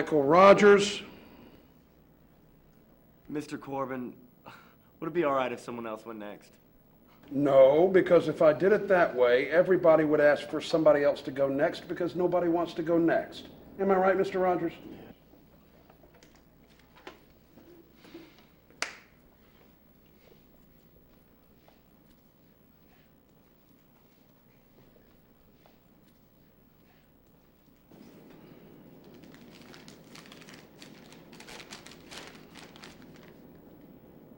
Michael Rogers. Mr. Corbin, would it be all right if someone else went next? No, because if I did it that way, everybody would ask for somebody else to go next because nobody wants to go next. Am I right, Mr. Rogers?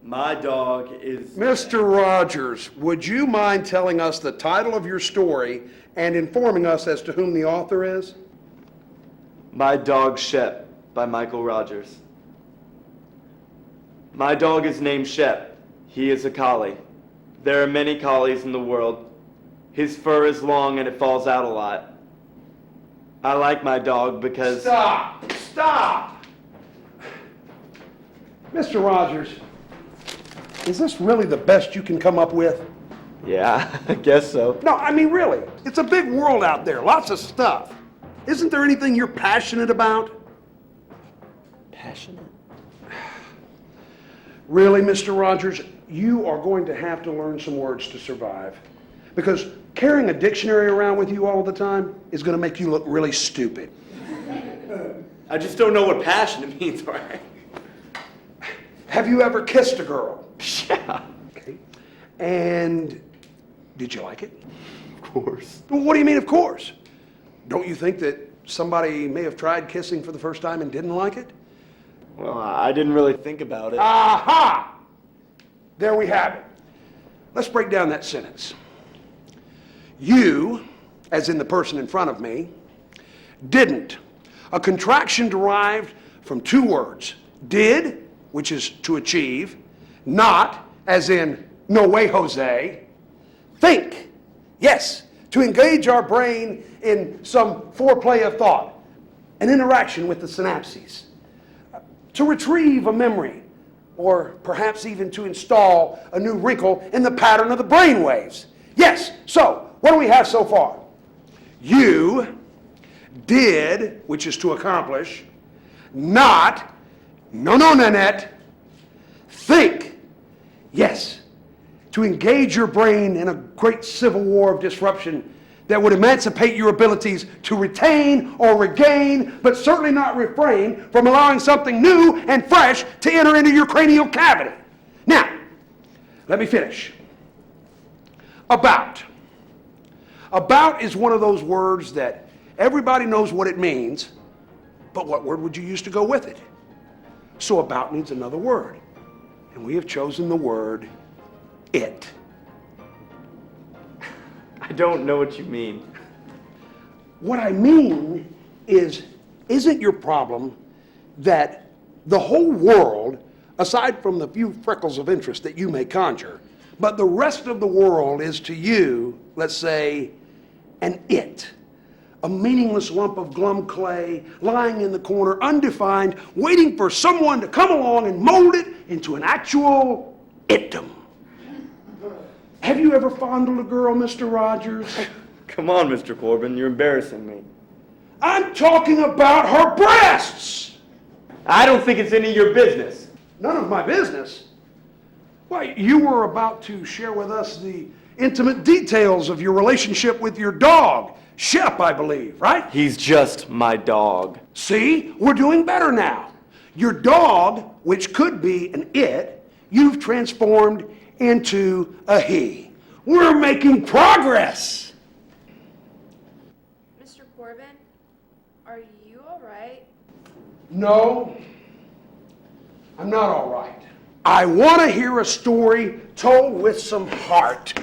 My dog is... Mr. Rogers, would you mind telling us the title of your story and informing us as to whom the author is? My Dog Shep by Michael Rogers. My dog is named Shep. He is a collie. There are many collies in the world. His fur is long and it falls out a lot. I like my dog because... Stop! Stop! Mr. Rogers, is this really the best you can come up with? Yeah, I guess so. No, I mean really. It's a big world out there, lots of stuff. Isn't there anything you're passionate about? Passionate? Really, Mr. Rogers, you are going to have to learn some words to survive. Because carrying a dictionary around with you all the time is going to make you look really stupid. I just don't know what passionate means, right? Have you ever kissed a girl? Yeah. Okay. And did you like it? Of course. Well, what do you mean, of course? Don't you think that somebody may have tried kissing for the first time and didn't like it? Well, I didn't really think about it. Aha! There we have it. Let's break down that sentence. You, as in the person in front of me, didn't. A contraction derived from two words. Did, which is to achieve. Not, as in, no way, Jose. Think. Yes, to engage our brain in some foreplay of thought, an interaction with the synapses. To retrieve a memory, or perhaps even to install a new wrinkle in the pattern of the brain waves. Yes, so, what do we have so far? You did, which is to accomplish. Not, no, Nanette. Think, yes, to engage your brain in a great civil war of disruption that would emancipate your abilities to retain or regain, but certainly not refrain from allowing something new and fresh to enter into your cranial cavity. Now, let me finish. About. About is one of those words that everybody knows what it means, but what word would you use to go with it? So about needs another word. And we have chosen the word it. I don't know what you mean. What I mean is, isn't your problem that the whole world, aside from the few freckles of interest that you may conjure, but the rest of the world is to you, let's say, an it. A meaningless lump of glum clay lying in the corner, undefined, waiting for someone to come along and mold it into an actual itdom. Have you ever fondled a girl, Mr. Rogers? Come on, Mr. Corbin, you're embarrassing me. I'm talking about her breasts! I don't think it's any of your business. None of my business? Why, you were about to share with us the intimate details of your relationship with your dog, Shep, I believe, right? He's just my dog. See, we're doing better now. Your dog, which could be an it, you've transformed into a he. We're making progress. Mr. Corbin, are you all right? No, I'm not all right. I want to hear a story told with some heart,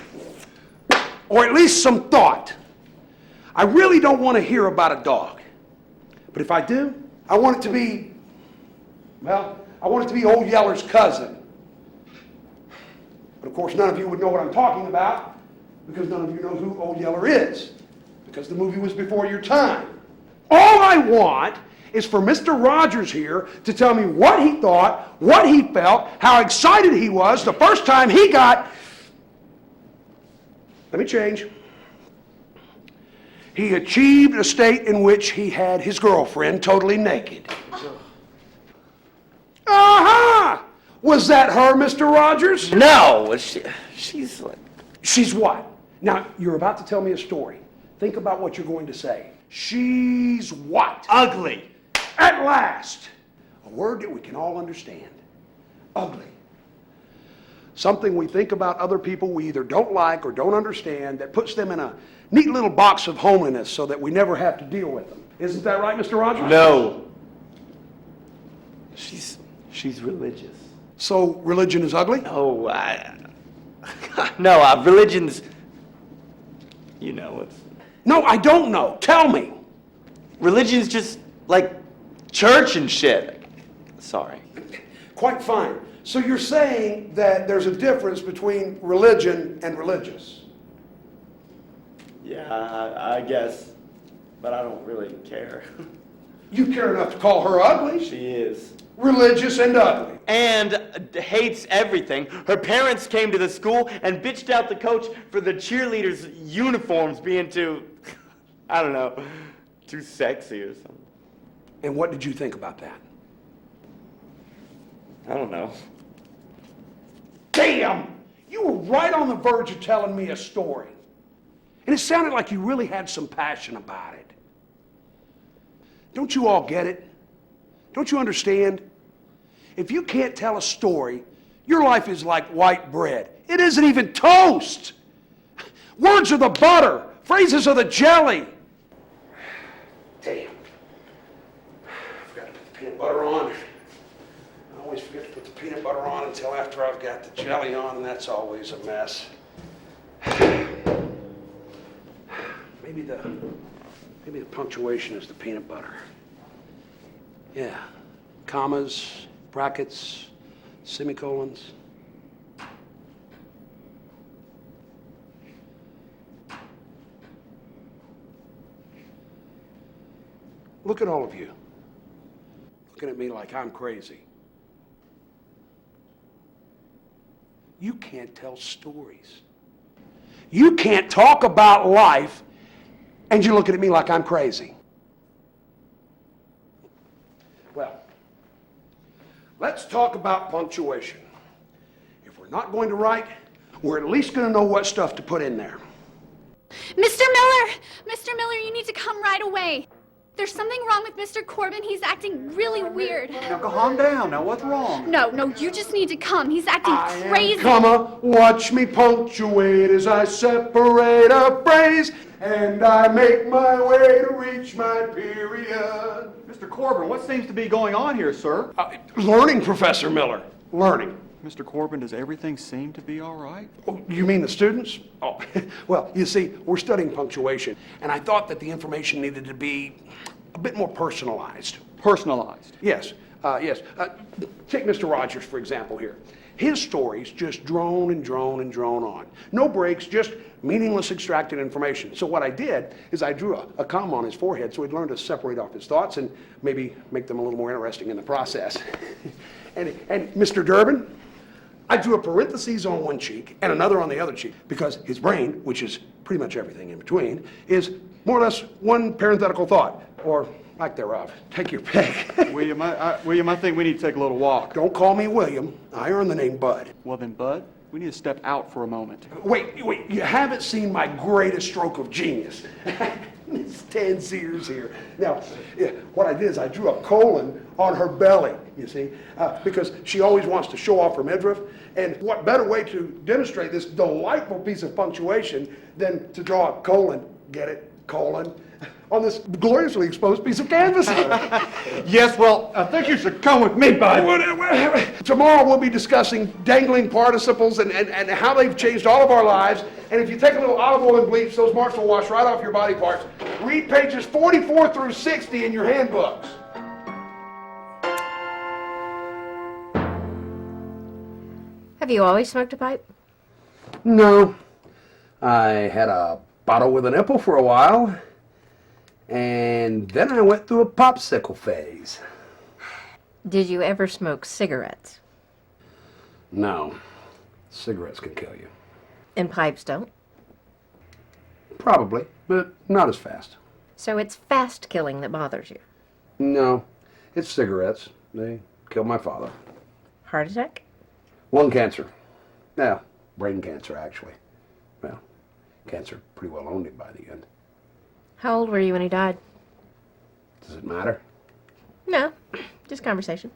or at least some thought. I really don't want to hear about a dog. But if I do, I want it to be, well, I want it to be Old Yeller's cousin. But of course, none of you would know what I'm talking about because none of you know who Old Yeller is, because the movie was before your time. All I want is for Mr. Rogers here to tell me what he thought, what he felt, how excited he was the first time he got... Let me change. He achieved a state in which he had his girlfriend totally naked. Was that her, Mr. Rogers? No, she's like... She's what? Now, you're about to tell me a story. Think about what you're going to say. She's what? ugly. At last! A word that we can all understand. Ugly. Something we think about other people we either don't like or don't understand that puts them in a neat little box of homeliness so that we never have to deal with them. Isn't that right, Mr. Rogers? No. She's religious. So religion is ugly? No, no, religion's... You know, it's... No, I don't know. Tell me. Religion's just like church and shit. Sorry. Quite fine. So you're saying that there's a difference between religion and religious? Yeah, I guess. But I don't really care. You care enough to call her ugly? She is. Religious and ugly. And hates everything. Her parents came to the school and bitched out the coach for the cheerleaders' uniforms being too, I don't know, too sexy or something. And what did you think about that? I don't know. Damn! You were right on the verge of telling me a story. And it sounded like you really had some passion about it. Don't you all get it? Don't you understand? If you can't tell a story, your life is like white bread. It isn't even toast. Words are the butter. Phrases are the jelly. Damn. I forgot to put the peanut butter on. I always forget to put the peanut butter on until after I've got the jelly on, and that's always a mess. Maybe the punctuation is the peanut butter. Yeah. Commas, brackets, semicolons. Look at all of you. Looking at me like I'm crazy. You can't tell stories. You can't talk about life, and you're looking at me like I'm crazy. Well, let's talk about punctuation. If we're not going to write, we're at least going to know what stuff to put in there. Mr. Miller! Mr. Miller, you need to come right away. There's something wrong with Mr. Corbin. He's acting really weird. Now calm down. Now what's wrong? No, you just need to come. He's acting crazy. Comma, watch me punctuate as I separate a phrase, and I make my way to reach my period. Mr. Corbin, what seems to be going on here, sir? Learning, Professor Miller. Learning. Mr. Corbin, does everything seem to be all right? Oh, you mean the students? Oh, well, you see, we're studying punctuation, and I thought that the information needed to be a bit more personalized. Personalized. Yes, yes. Take Mr. Rogers, for example, here. His stories just drone and drone and drone on. No breaks, just meaningless extracted information. So what I did is I drew a comma on his forehead so he'd learn to separate off his thoughts and maybe make them a little more interesting in the process. and Mr. Durbin, I drew a parentheses on one cheek and another on the other cheek because his brain, which is pretty much everything in between, is more or less one parenthetical thought, or lack thereof. Take your pick. William, I think we need to take a little walk. Don't call me William. I earned the name Bud. Well then, Bud, we need to step out for a moment. Wait, you haven't seen my greatest stroke of genius. It's 10 Sears here. Now, yeah, what I did is I drew a colon on her belly, you see, because she always wants to show off her midriff. And what better way to demonstrate this delightful piece of punctuation than to draw a colon, get it, colon, on this gloriously exposed piece of canvas. Yes, well, I think you should come with me, Bud. Tomorrow we'll be discussing dangling participles and how they've changed all of our lives. And if you take a little olive oil and bleach, those marks will wash right off your body parts. Read pages 44 through 60 in your handbooks. Have you always smoked a pipe? No. I had a bottle with a nipple for a while. And then I went through a popsicle phase. Did you ever smoke cigarettes? No. Cigarettes can kill you. And pipes don't? Probably, but not as fast. So it's fast killing that bothers you? No, it's cigarettes. They killed my father. Heart attack? Lung cancer. Now, brain cancer, actually. Well, cancer pretty well owned him by the end. How old were you when he died? Does it matter? No, just conversation.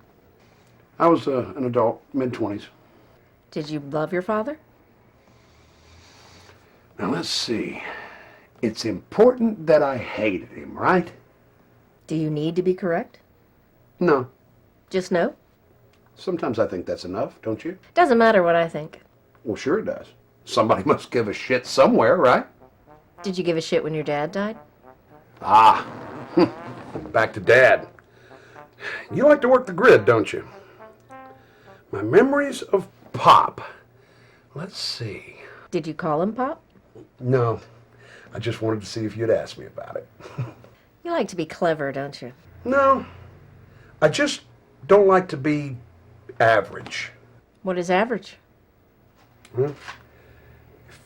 I was an adult, mid-20s. Did you love your father? Now, let's see. It's important that I hated him, right? Do you need to be correct? No. Just no? Sometimes I think that's enough, don't you? Doesn't matter what I think. Well, sure it does. Somebody must give a shit somewhere, right? Did you give a shit when your dad died? Ah, back to Dad. You like to work the grid, don't you? My memories of Pop. Let's see. Did you call him Pop? No, I just wanted to see if you'd ask me about it. You like to be clever, don't you? No, I just don't like to be average. What is average? If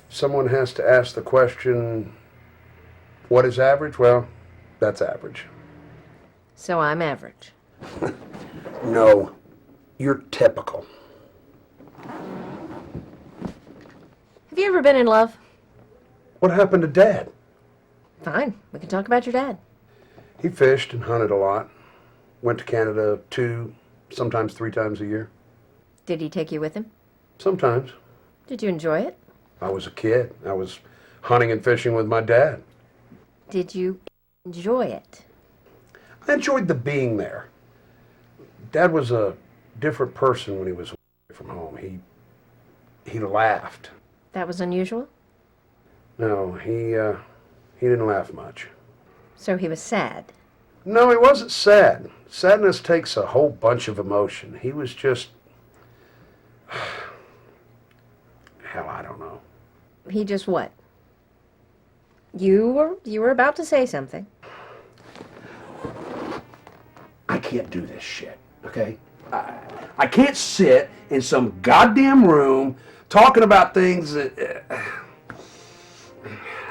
someone has to ask the question, what is average? Well, that's average. So I'm average. No, you're typical. Have you ever been in love? What happened to Dad? Fine, we can talk about your dad. He fished and hunted a lot. Went to Canada 2, sometimes 3 times a year. Did he take you with him? Sometimes. Did you enjoy it? I was a kid. I was hunting and fishing with my dad. Did you enjoy it? I enjoyed the being there. Dad was a different person when he was away from home. He laughed. That was unusual? No, he didn't laugh much. So he was sad. No, he wasn't sad. Sadness takes a whole bunch of emotion. He was just... Hell, I don't know. He just what? You were about to say something. I can't do this shit, okay? I can't sit in some goddamn room talking about things that...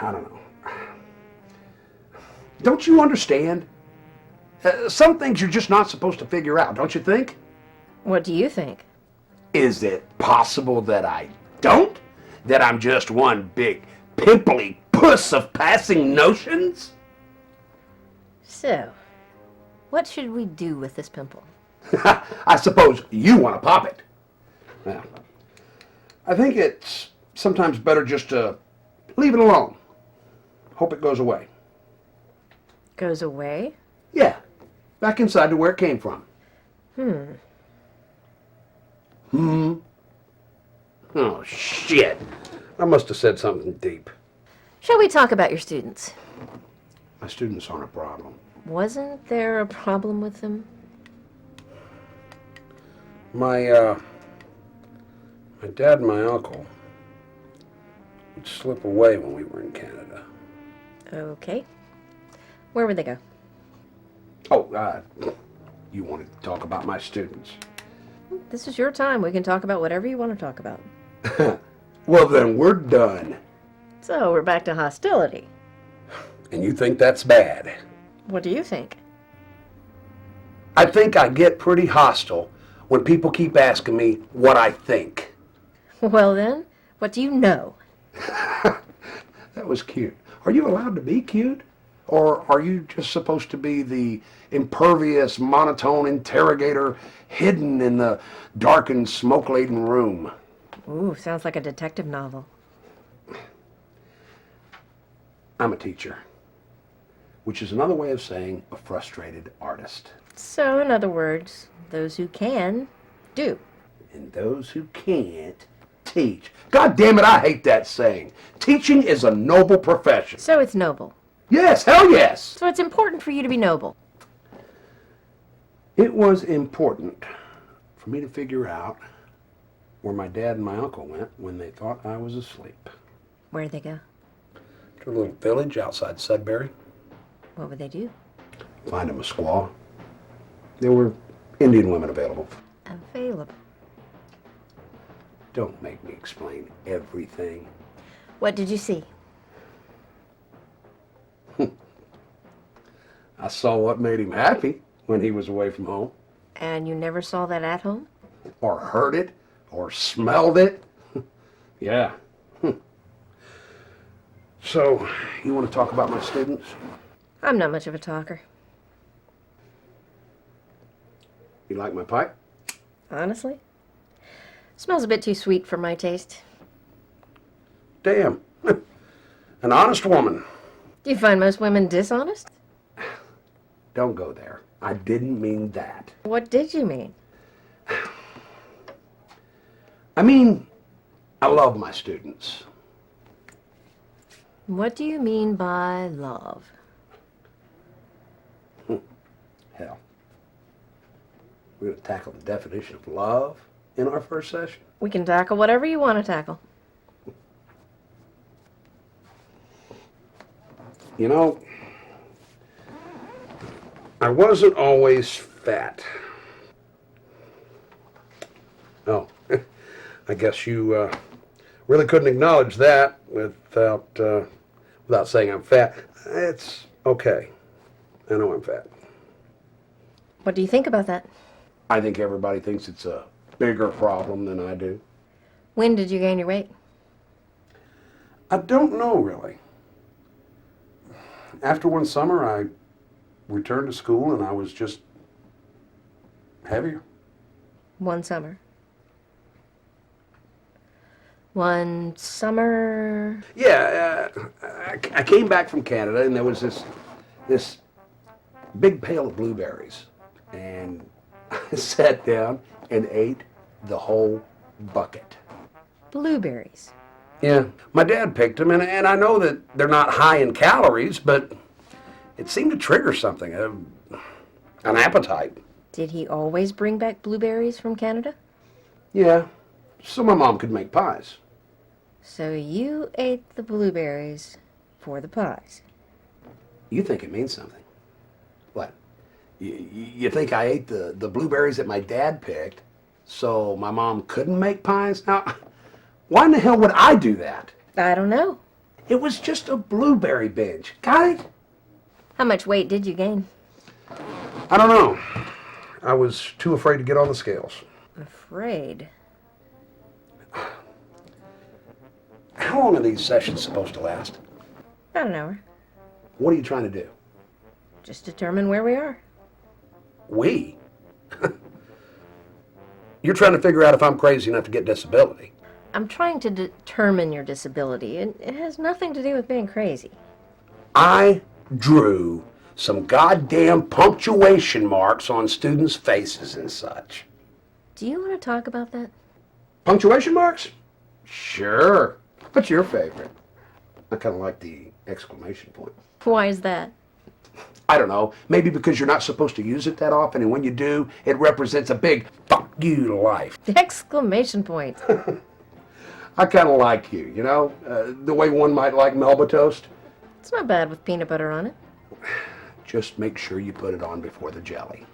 I don't know. Don't you understand? Some things you're just not supposed to figure out, don't you think? What do you think? Is it possible that I don't? That I'm just one big pimply puss of passing notions? So, what should we do with this pimple? I suppose you want to pop it. Well, I think it's sometimes better just to leave it alone. Hope it goes away. Goes away? Yeah, back inside to where it came from. Oh, shit. I must have said something deep. Shall we talk about your students? My students aren't a problem. Wasn't there a problem with them? My dad and my uncle would slip away when we were in Canada. Okay. Where would they go? Oh, you wanted to talk about my students. This is your time. We can talk about whatever you want to talk about. Well, then we're done. So, we're back to hostility. And you think that's bad? What do you think? I think I get pretty hostile when people keep asking me what I think. Well then, what do you know? That was cute. Are you allowed to be cute? Or are you just supposed to be the impervious, monotone interrogator hidden in the darkened, smoke-laden room? Ooh, sounds like a detective novel. I'm a teacher, which is another way of saying a frustrated artist. So, in other words, those who can, do. And those who can't, teach. God damn it, I hate that saying. Teaching is a noble profession. So it's noble. Yes, hell yes! So it's important for you to be noble. It was important for me to figure out where my dad and my uncle went when they thought I was asleep. Where'd they go? To a little village outside Sudbury. What would they do? Find them a squaw. There were Indian women available. Available. Don't make me explain everything. What did you see? I saw what made him happy when he was away from home. And you never saw that at home? Or heard it, or smelled it. Yeah. So, you want to talk about my students? I'm not much of a talker. You like my pipe? Honestly. Smells a bit too sweet for my taste. Damn. An honest woman. Do you find most women dishonest? Don't go there. I didn't mean that. What did you mean? I mean, I love my students. What do you mean by love? Hell. We're going to tackle the definition of love in our first session. We can tackle whatever you want to tackle. You know, I wasn't always fat. Oh, I guess you really couldn't acknowledge that without saying I'm fat. It's okay. I know I'm fat. What do you think about that? I think everybody thinks it's a bigger problem than I do. When did you gain your weight? I don't know, really. After one summer, I returned to school and I was just heavier. One summer. One summer. Yeah, I came back from Canada and there was this big pail of blueberries, and I sat down and ate the whole bucket. Blueberries. Yeah, my dad picked them, and I know that they're not high in calories, but it seemed to trigger something, an appetite. Did he always bring back blueberries from Canada? Yeah, so my mom could make pies. So you ate the blueberries for the pies. You think it means something. What? You think I ate the blueberries that my dad picked so my mom couldn't make pies? Now, why in the hell would I do that? I don't know. It was just a blueberry binge. Got it? How much weight did you gain? I don't know. I was too afraid to get on the scales. Afraid. How long are these sessions supposed to last? About an hour. What are you trying to do? Just determine where we are. We? You're trying to figure out if I'm crazy enough to get disability. I'm trying to determine your disability. It has nothing to do with being crazy. I drew some goddamn punctuation marks on students' faces and such. Do you want to talk about that? Punctuation marks? Sure. What's your favorite? I kind of like the exclamation point. Why is that? I don't know. Maybe because you're not supposed to use it that often, and when you do, it represents a big fuck you to life. Exclamation point. I kind of like you, you know? The way one might like Melba toast. It's not bad with peanut butter on it. Just make sure you put it on before the jelly.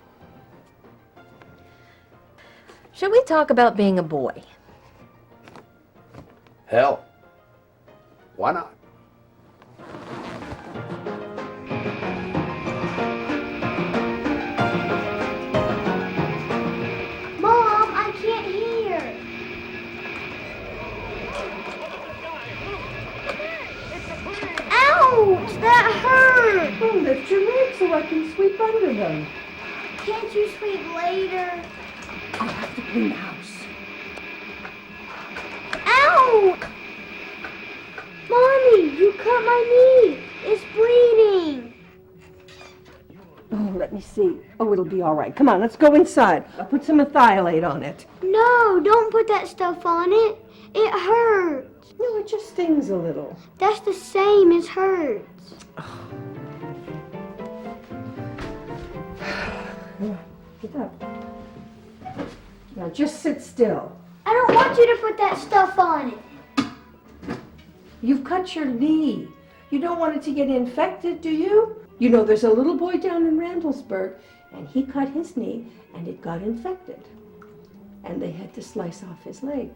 Should we talk about being a boy? Hell, why not? Mom, I can't hear. Ouch, that hurt. Oh, lift your legs so I can sweep under them. Can't you sweep later? I'll have to clean the house. Ow! Mommy, you cut my knee. It's bleeding. Oh, let me see. Oh, it'll be all right. Come on, let's go inside. I'll put some ethiolate on it. No, don't put that stuff on it. It hurts. No, it just stings a little. That's the same as hurts. Get up. Now just sit still. I don't want you to put that stuff on it. You've cut your knee. You don't want it to get infected, do you? You know, there's a little boy down in Randallsburg, and he cut his knee, and it got infected. And they had to slice off his leg.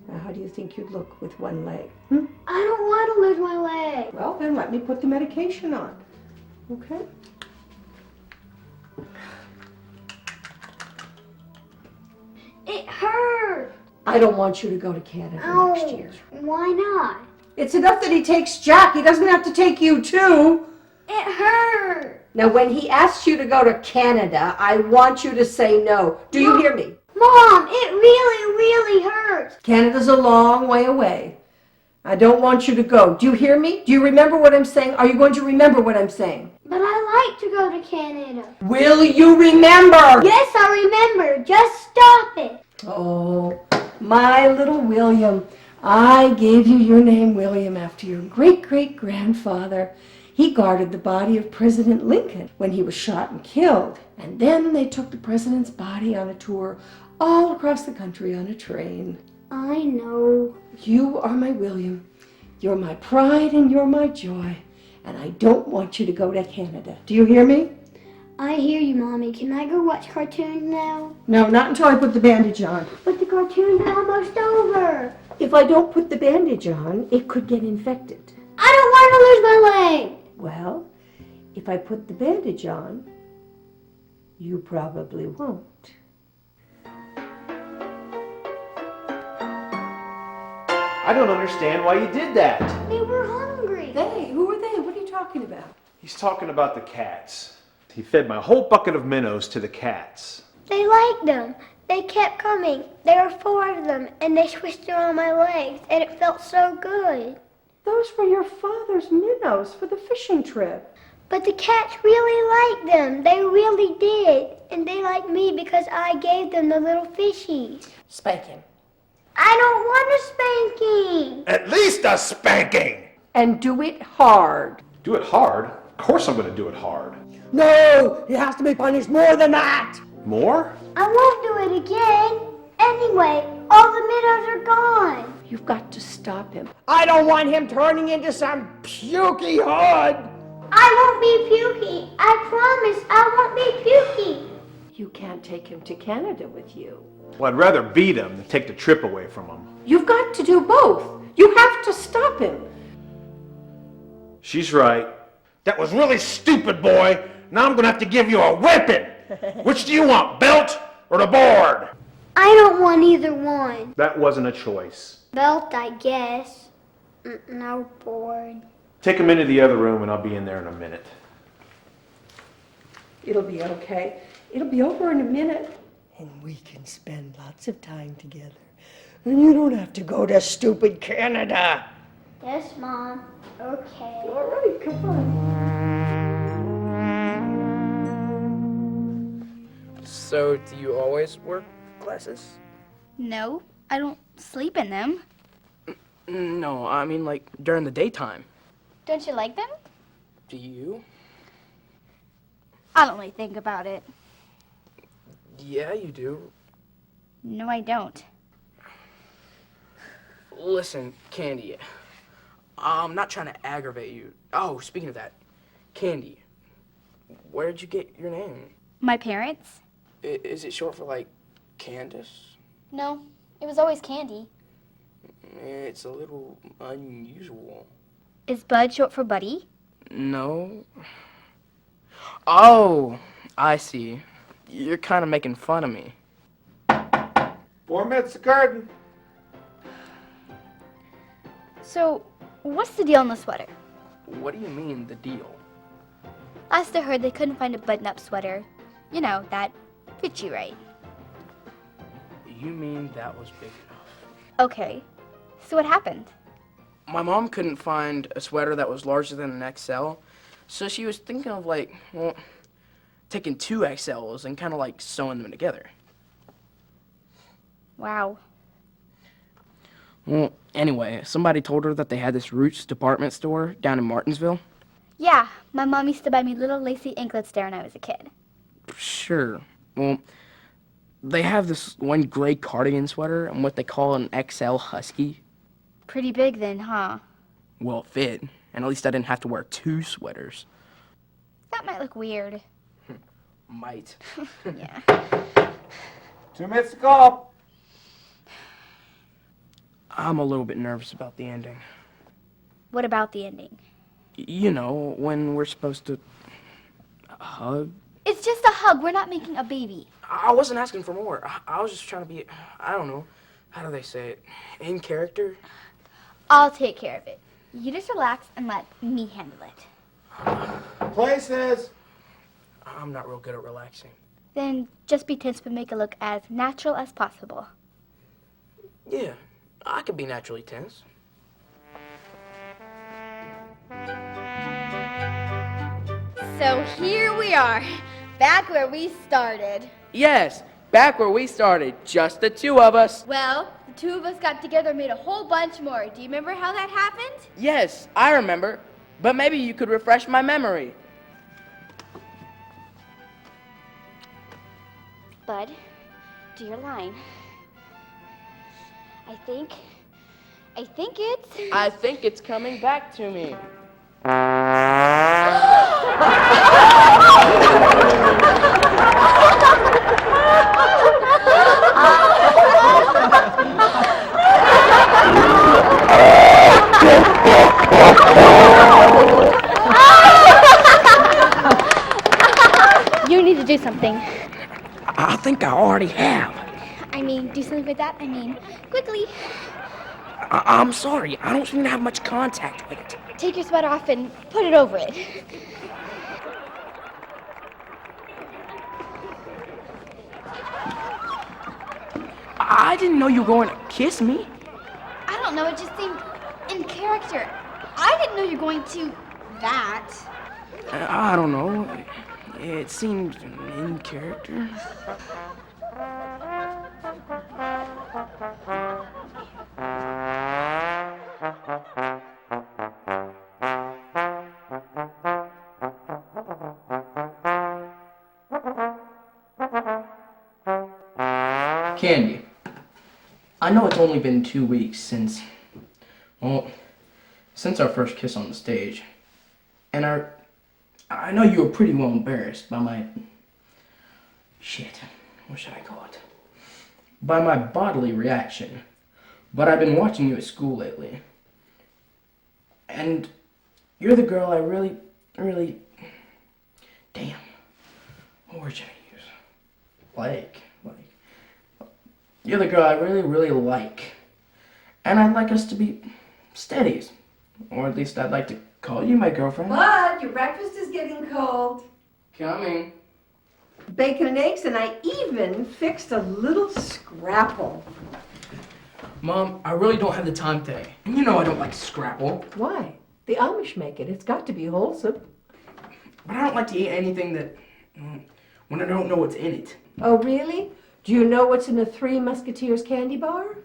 Now, how do you think you'd look with one leg? I don't want to lose my leg. Well, then let me put the medication on. Okay? It hurts. I don't want you to go to Canada next year. Why not? It's enough that he takes Jack. He doesn't have to take you too. It hurt. Now, when he asks you to go to Canada, I want you to say no. Do you hear me? Mom, it really, really hurts. Canada's a long way away. I don't want you to go. Do you hear me? Do you remember what I'm saying? Are you going to remember what I'm saying? But I like to go to Canada. Will you remember? Yes, I remember. Just stop it. Oh, my little William. I gave you your name, William, after your great-great-grandfather. He guarded the body of President Lincoln when he was shot and killed. And then they took the president's body on a tour all across the country on a train. I know. You are my William. You're my pride and you're my joy. And I don't want you to go to Canada. Do you hear me? I hear you, Mommy. Can I go watch cartoons now? No, not until I put the bandage on. But the cartoons are almost over. If I don't put the bandage on, it could get infected. I don't want to lose my leg. Well, if I put the bandage on, you probably won't. I don't understand why you did that. They were hungry. They? Who are they? What are you talking about? He's talking about the cats. He fed my whole bucket of minnows to the cats. They liked them. They kept coming. There were 4 of them, and they twisted on my legs, and it felt so good. Those were your father's minnows for the fishing trip. But the cats really liked them. They really did. And they liked me because I gave them the little fishies. Spank him. I don't want a spanking. At least a spanking! And do it hard. Do it hard? Of course I'm going to do it hard. No, he has to be punished more than that. More? I won't do it again. Anyway, all the minnows are gone. You've got to stop him. I don't want him turning into some pukey hood. I won't be pukey. I promise I won't be pukey. You can't take him to Canada with you. Well, I'd rather beat him than take the trip away from him. You've got to do both. You have to stop him. She's right. That was really stupid, boy. Now I'm going to have to give you a whipping. Which do you want, belt or the board? I don't want either one. That wasn't a choice. Belt, I guess. No board. Take him into the other room and I'll be in there in a minute. It'll be okay. It'll be over in a minute. And we can spend lots of time together. And you don't have to go to stupid Canada. Yes, Mom. Okay. All right, come on. So, do you always wear glasses? No, I don't sleep in them. No, I mean like during the daytime. Don't you like them? Do you? I don't really think about it. Yeah, you do. No, I don't. Listen, Candy, I'm not trying to aggravate you. Oh, speaking of that, Candy, where'd you get your name? My parents? Is it short for like Candace? No, it was always Candy. It's a little unusual. Is Bud short for Buddy? No. Oh, I see. You're kind of making fun of me. 4 minutes to garden. So, what's the deal on the sweater? What do you mean, the deal? Last I heard, they couldn't find a button-up sweater. You know, that fits you right. You mean that was big enough? Okay, so what happened? My mom couldn't find a sweater that was larger than an XL, so she was thinking of like, well, taking 2 XLs and kind of like sewing them together. Wow. Well, anyway, somebody told her that they had this Roots department store down in Martinsville. Yeah, my mom used to buy me little lacy anklets there when I was a kid. Sure. Well, they have this one gray cardigan sweater and what they call an XL Husky. Pretty big then, huh? Well, it fit, and at least I didn't have to wear 2 sweaters. That might look weird. Might. Yeah. 2 minutes to go. I'm a little bit nervous about the ending. What about the ending? You know, when we're supposed to hug. It's just a hug. We're not making a baby. I wasn't asking for more. I was just trying to be, I don't know, how do they say it? In character? I'll take care of it. You just relax and let me handle it. Places! I'm not real good at relaxing. Then just be tense but make it look as natural as possible. Yeah, I could be naturally tense. So here we are, back where we started. Yes, back where we started, just the two of us. Well, the two of us got together and made a whole bunch more. Do you remember how that happened? Yes, I remember, but maybe you could refresh my memory. Bud, do your line. I think it's... I think it's coming back to me. You need to do something. I think I already have. I mean, do something with that. I mean, quickly. I'm sorry, I don't seem to have much contact with it. Take your sweater off and put it over it. I didn't know you were going to kiss me. I don't know, it just seemed in character. I didn't know you were going to that. I don't know. It seemed in character. Candy, I know it's only been 2 weeks since our first kiss on the stage. And I know you were pretty well embarrassed by my, what should I call it? By my bodily reaction. But I've been watching you at school lately. And you're the girl I really, damn, what word should I use? Like, you're the girl I really like. And I'd like us to be steadies. Or at least I'd like to call you my girlfriend. Bud, your breakfast is getting cold. Coming. Bacon and eggs, and I even fixed a little scrapple. Mom, I really don't have the time today. And you know I don't like scrapple. Why? The Amish make it. It's got to be wholesome. But I don't like to eat anything that, when I don't know what's in it. Oh, really? Do you know what's in a Three Musketeers candy bar?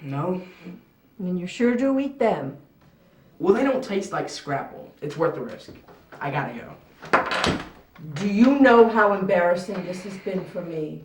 No? Then you sure do eat them. Well, they don't taste like scrapple. It's worth the risk. I gotta go. Do you know how embarrassing this has been for me?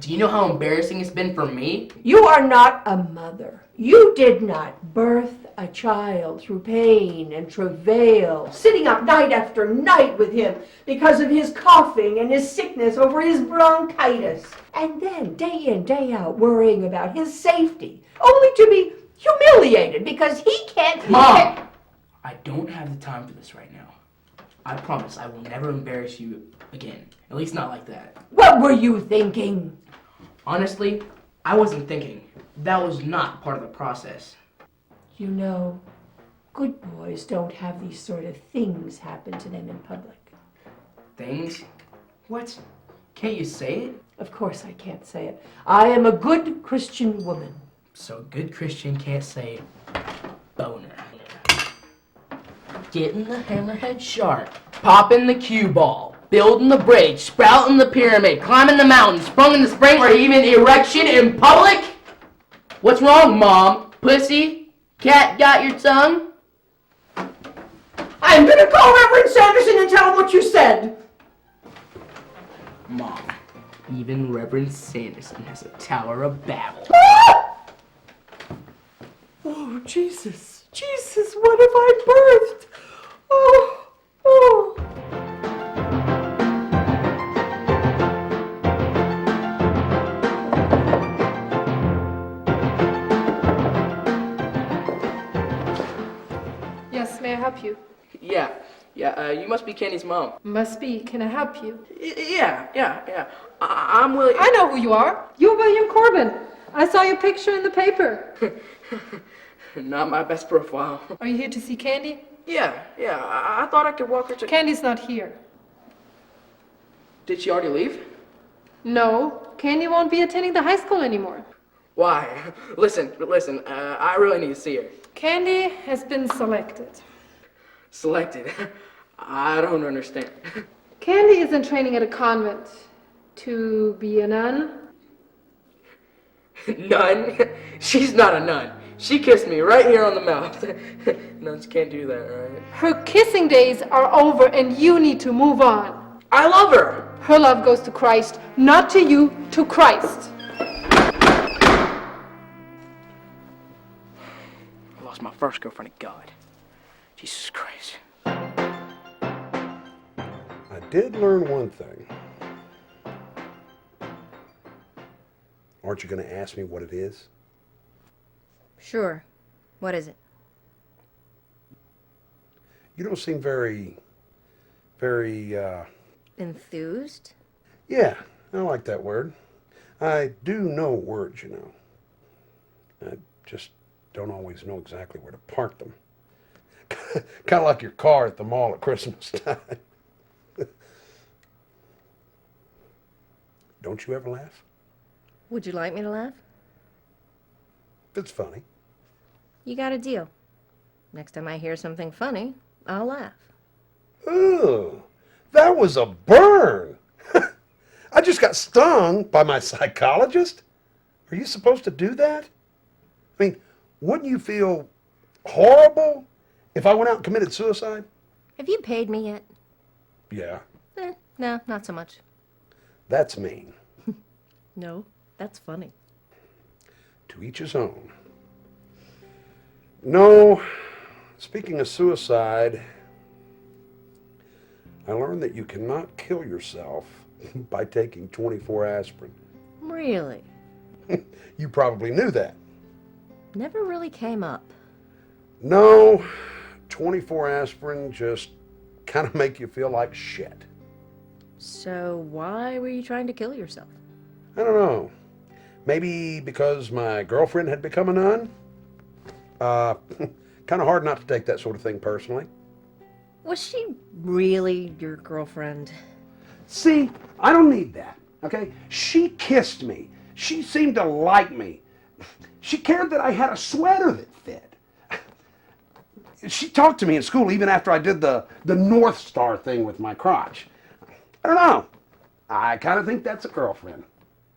Do you know how embarrassing it's been for me? You are not a mother. You did not birth a child through pain and travail, sitting up night after night with him because of his coughing and his sickness over his bronchitis. And then, day in, day out, worrying about his safety, only to be humiliated because he can't... Mom! I don't have the time for this right now. I promise I will never embarrass you again. At least not like that. What were you thinking? Honestly, I wasn't thinking. That was not part of the process. You know, good boys don't have these sort of things happen to them in public. Things? What? Can't you say it? Of course I can't say it. I am a good Christian woman. So good Christian can't say boner. Getting the hammerhead shark. Popping the cue ball. Building the bridge. Sprouting the pyramid. Climbing the mountain. Sprung in the spring or even erection in public? What's wrong, Mom? Pussy? Cat got your tongue? I'm gonna call Reverend Sanderson and tell him what you said. Mom, even Reverend Sanderson has a Tower of Babel. Oh, Jesus. Jesus, what have I birthed? Oh, oh. Yes, may I help you? Yeah, you must be Kenny's mom. Must be. Can I help you? Yeah. I'm William. I know who you are. You're William Corbin. I saw your picture in the paper. Not my best profile. Are you here to see Candy? Yeah, I thought I could walk her to... Candy's not here. Did she already leave? No, Candy won't be attending the high school anymore. Why? Listen, I really need to see her. Candy has been selected. Selected? I don't understand. Candy is in training at a convent to be a nun. Nun? She's not a nun. She kissed me right here on the mouth. Nuns can't do that, right? Her kissing days are over and you need to move on. I love her! Her love goes to Christ, not to you, to Christ. I lost my first girlfriend to God. Jesus Christ. I did learn one thing. Aren't you going to ask me what it is? Sure. What is it? You don't seem very, Enthused? yeah, I like that word. I do know words, you know. I just don't always know exactly where to park them. Kind of like your car at the mall at Christmas time. Don't you ever laugh? Would you like me to laugh? It's funny. You got a deal. Next time I hear something funny, I'll laugh. Ooh, that was a burn. I just got stung by my psychologist. Are you supposed to do that? I mean, wouldn't you feel horrible if I went out and committed suicide? Have you paid me yet? Yeah, No, not so much. that's mean. No, that's funny. To each his own. No, speaking of suicide, I learned that you cannot kill yourself by taking 24 aspirin. Really? You probably knew that. Never really came up. No, 24 aspirin just kind of make you feel like shit. So why were you trying to kill yourself? I don't know. Maybe because my girlfriend had become a nun? Kind of hard not to take that sort of thing personally. Was she really your girlfriend? See, I don't need that, okay? She kissed me. She seemed to like me. She cared that I had a sweater that fit. She talked to me in school even after I did the North Star thing with my crotch. I don't know. I kind of think that's a girlfriend.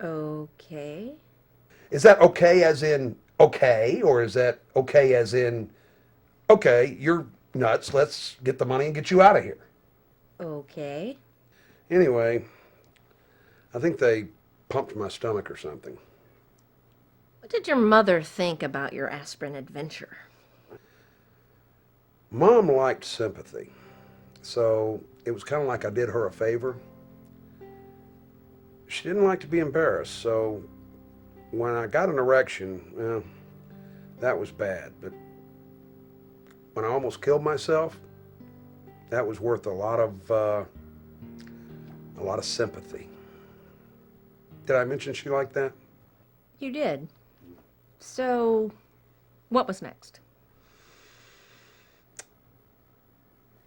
Okay. Is that okay as in okay, or is that okay as in, okay, you're nuts, let's get the money and get you out of here? Okay. Anyway, I think they pumped my stomach or something. What did your mother think about your aspirin adventure? Mom liked sympathy, so it was kind of like I did her a favor. She didn't like to be embarrassed, so when I got an erection, well, that was bad. But when I almost killed myself, that was worth a lot of sympathy. Did I mention she liked that? You did. So, what was next?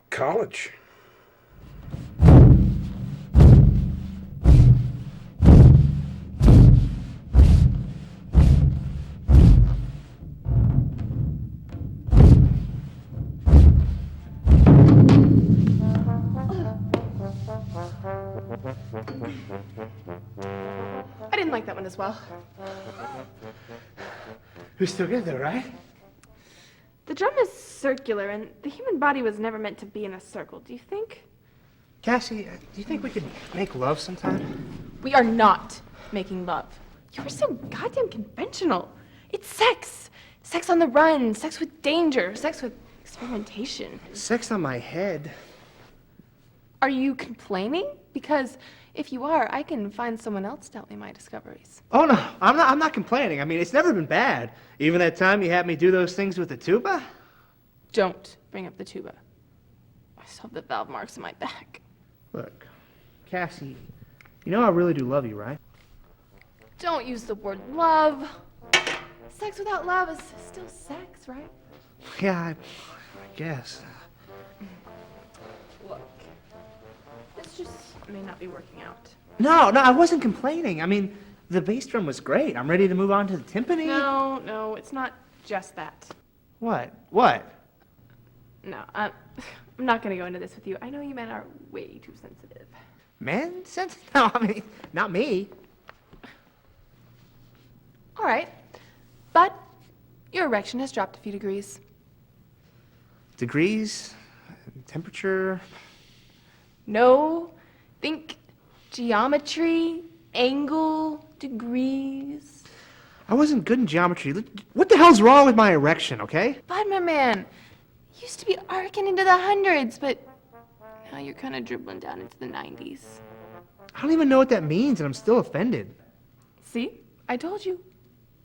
College. I didn't like that one as well. You're still good though, right? The drum is circular, and the human body was never meant to be in a circle, do you think? Cassie, do you think we could make love sometime? We are not making love. You are so goddamn conventional. It's sex. Sex on the run, sex with danger, sex with experimentation. Sex on my head. Are you complaining? Because if you are, I can find someone else to tell me my discoveries. Oh no, I'm not complaining. I mean, it's never been bad. Even that time you had me do those things with the tuba. Don't bring up the tuba. I still have the valve marks on my back. Look, Cassie, you know I really do love you, right? don't use the word love. Sex without love is still sex, right? Yeah, I guess. Look, this just may not be working out. No, I wasn't complaining. I mean, the bass drum was great. I'm ready to move on to the timpani. No, it's not just that. What? No, I'm not gonna go into this with you. I know you men are way too sensitive. Men? No, I mean, not me. All right, but your erection has dropped a few degrees. Degrees? Temperature? No, think geometry, angle, degrees. I wasn't good in geometry. What the hell's wrong with my erection, okay? But my man, you used to be arcing into the hundreds, but now you're kind of dribbling down into the 90s. I don't even know what that means, and I'm still offended. See, I told you.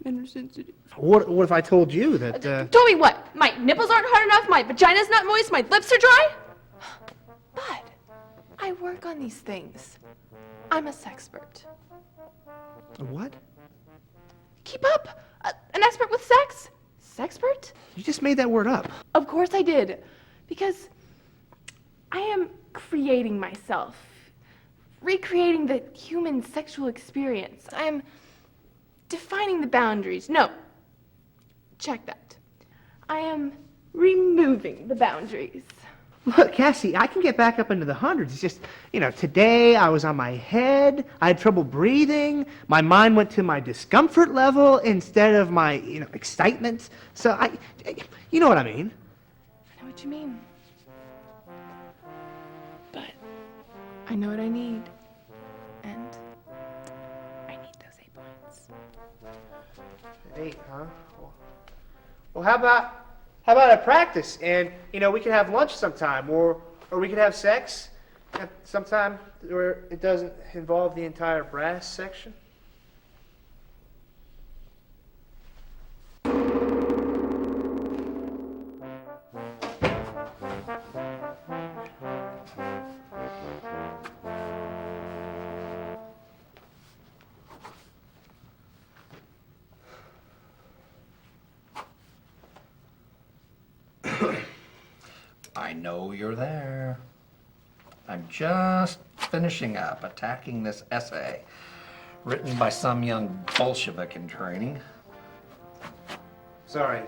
Men are sensitive. What if I told you that, Told me what? My nipples aren't hard enough, my vagina's not moist, my lips are dry? But I work on these things. I'm a sexpert. What? Keep up! An expert with sex? Sexpert? You just made that word up. Of course I did. Because I am creating myself. Recreating the human sexual experience. I am defining the boundaries. No. Check that. I am removing the boundaries. Look, Cassie, I can get back up into the hundreds. It's just, today I was on my head. I had trouble breathing. My mind went to my discomfort level instead of my, excitement. So you know what I mean. I know what you mean. But I know what I need. And I need those 8 points. 8, huh? Well, how about a practice? And, we could have lunch sometime, or we could have sex at sometime where it doesn't involve the entire brass section. I know you're there. I'm just finishing up attacking this essay written by some young Bolshevik in training. Sorry.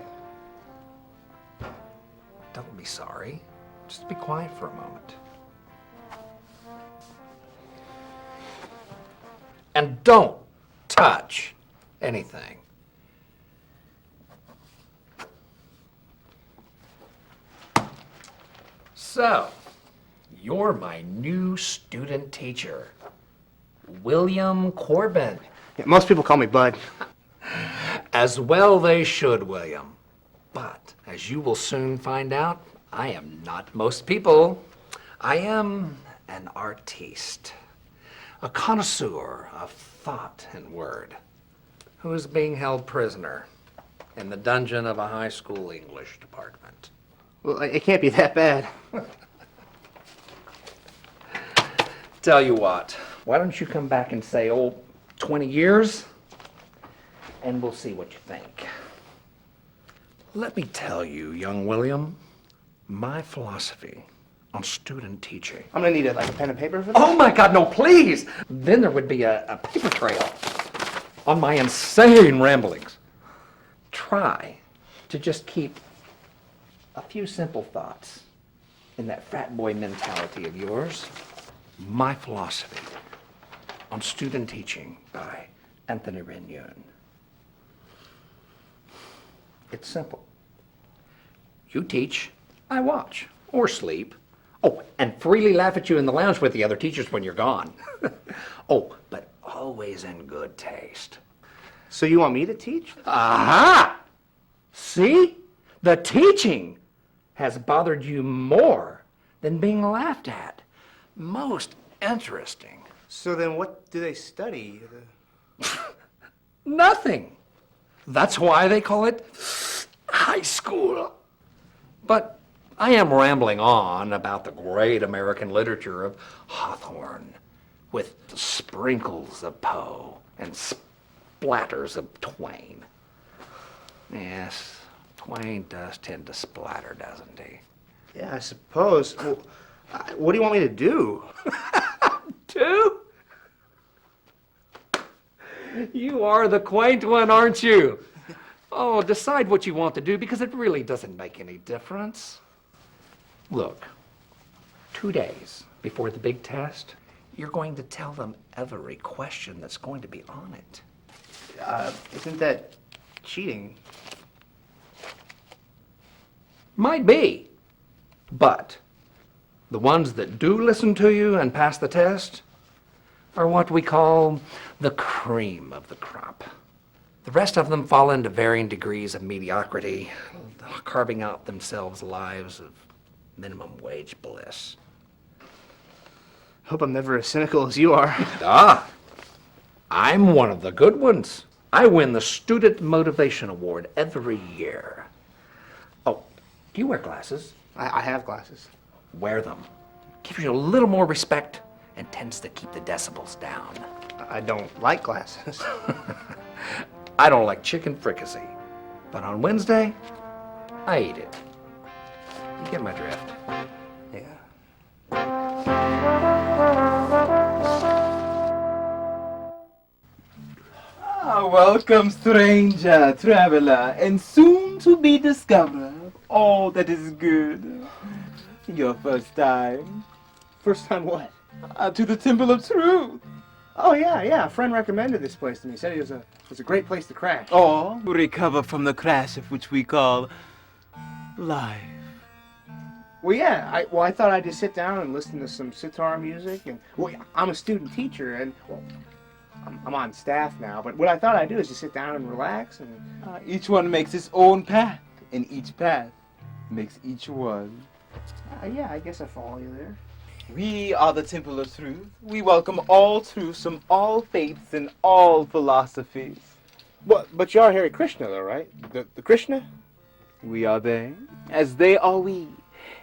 Don't be sorry. Just be quiet for a moment. And don't touch anything. So, you're my new student teacher, William Corbin. Yeah, most people call me Bud. As well they should, William. But, as you will soon find out, I am not most people. I am an artiste, a connoisseur of thought and word, who is being held prisoner in the dungeon of a high school English department. Well, it can't be that bad. Tell you what, why don't you come back and say, 20 years, and we'll see what you think. Let me tell you, young William, my philosophy on student teaching. I'm gonna need a pen and paper for this. Oh my God, no, please! Then there would be a paper trail on my insane ramblings. Try to just keep a few simple thoughts in that frat boy mentality of yours. My Philosophy on Student Teaching by Anthony Renyun. It's simple. You teach, I watch, or sleep. Oh, and freely laugh at you in the lounge with the other teachers when you're gone. Oh, but always in good taste. So you want me to teach? Aha! See? The teaching has bothered you more than being laughed at. Most interesting. So then what do they study? Nothing. That's why they call it high school. But I am rambling on about the great American literature of Hawthorne, with sprinkles of Poe and splatters of Twain. Yes, Twain does tend to splatter, doesn't he? Yeah, I suppose. Well, what do you want me to do? Two? You are the quaint one, aren't you? Oh, decide what you want to do because it really doesn't make any difference. Look, 2 days before the big test, you're going to tell them every question that's going to be on it. Isn't that cheating? Might be, but the ones that do listen to you and pass the test are what we call the cream of the crop. The rest of them fall into varying degrees of mediocrity, carving out themselves lives of minimum wage bliss. Hope I'm never as cynical as you are. Ah, I'm one of the good ones. I win the Student Motivation Award every year. Oh, do you wear glasses? I have glasses. Wear them. Gives you a little more respect and tends to keep the decibels down. I don't like glasses. I don't like chicken fricassee, but on Wednesday, I eat it. You get my drift. Yeah. Welcome, stranger, traveler, and soon to be discovered all that is good. Your first time First time what? to the Temple of Truth, Oh yeah. A friend recommended this place to me. Said it was a great place to crash. or recover from the crash of which we call life. Well, yeah. I thought I'd just sit down and listen to some sitar music, and well, I'm a student teacher, and well, I'm on staff now. But what I thought I'd do is just sit down and relax, and Each one makes its own path, and each path makes each one. yeah, I guess I follow you there. We are the Temple of Truth. We welcome all truths from all faiths and all philosophies. But you are Hare Krishna, though, right? The Krishna? We are they, as they are we,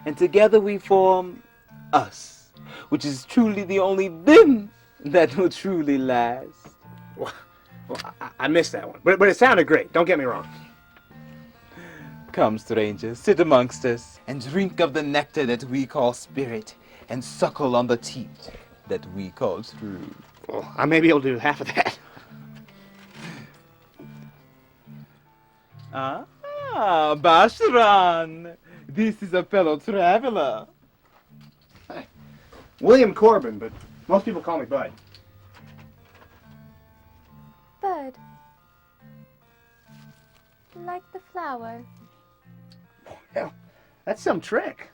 and together we form us, which is truly the only them that will truly last. Well, I missed that one, but it sounded great. Don't get me wrong. Come, strangers, sit amongst us, and drink of the nectar that we call spirit, and suckle on the teat that we call truth. Well, I may be able to do half of that. Ah, Bashran, this is a fellow traveler. William Corbin, but most people call me Bud. Bud. Like the flower. Hell, that's some trick.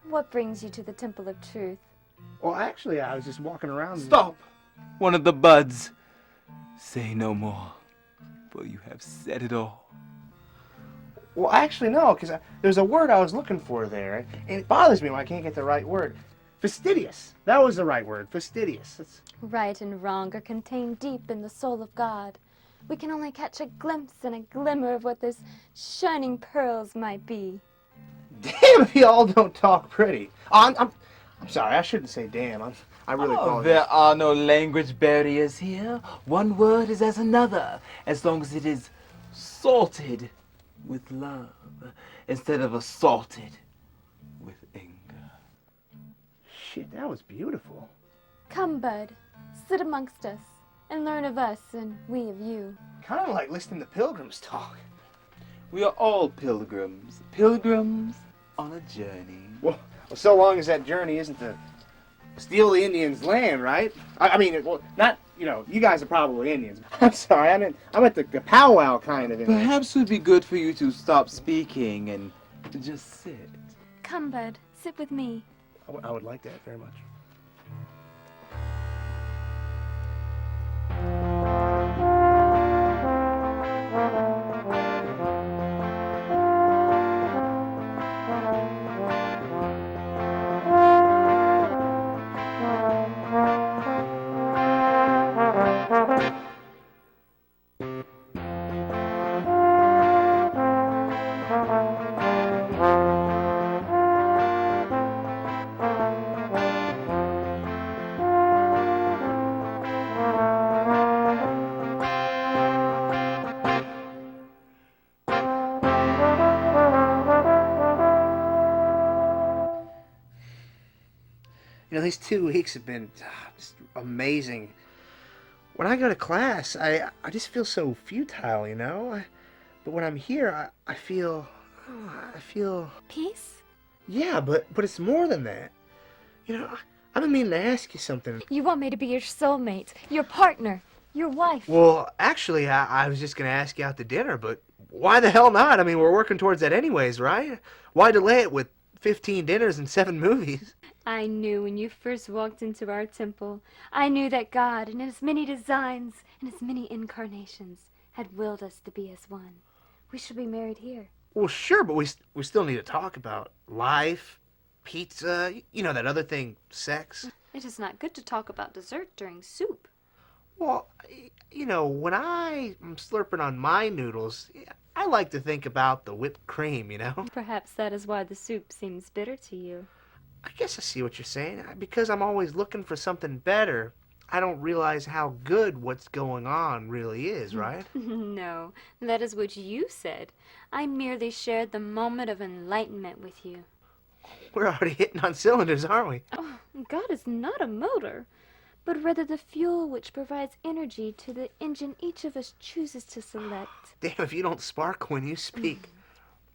What brings you to the Temple of Truth? Well, actually, I was just walking around. Stop! One of the buds. Say no more, for you have said it all. Well, actually, no, because there's a word I was looking for there, and it bothers me when I can't get the right word. Fastidious. That was the right word. Fastidious. That's... Right and wrong are contained deep in the soul of God. We can only catch a glimpse and a glimmer of what those shining pearls might be. Damn if y'all don't talk pretty. Oh, I'm sorry. I shouldn't say damn. I really apologize. There are no language barriers here. One word is as another, as long as it is salted with love, instead of assaulted with anger. Shit, that was beautiful. Come, Bud, sit amongst us and learn of us and we of you. Kind of like listening to pilgrims talk. We are all pilgrims. Pilgrims on a journey. Well, so long as that journey isn't to steal the Indians' land, right? I mean, well, not, you guys are probably Indians. I'm sorry, I'm at the powwow kind of Indian. Perhaps it would be good for you to stop speaking and just sit. Come, Bud, sit with me. I would like that very much. these 2 weeks have been just amazing. When I go to class, I just feel so futile, you know? But when I'm here, I feel... Peace? Yeah, but it's more than that. You know, I've been meaning to ask you something. You want me to be your soulmate, your partner, your wife. Well, actually, I was just going to ask you out to dinner, but why the hell not? I mean, we're working towards that anyways, right? Why delay it with 15 dinners and 7 movies? I knew when you first walked into our temple, I knew that God, in his many designs and his many incarnations, had willed us to be as one. We shall be married here. Well, sure, but we still need to talk about life, pizza, you know, that other thing, sex. It is not good to talk about dessert during soup. Well, you know, when I'm slurping on my noodles, I like to think about the whipped cream, you know? Perhaps that is why the soup seems bitter to you. I guess I see what you're saying. Because I'm always looking for something better, I don't realize how good what's going on really is, right? No, that is what you said. I merely shared the moment of enlightenment with you. We're already hitting on cylinders, aren't we? Oh, God is not a motor, but rather the fuel which provides energy to the engine each of us chooses to select. Damn, if you don't spark when you speak.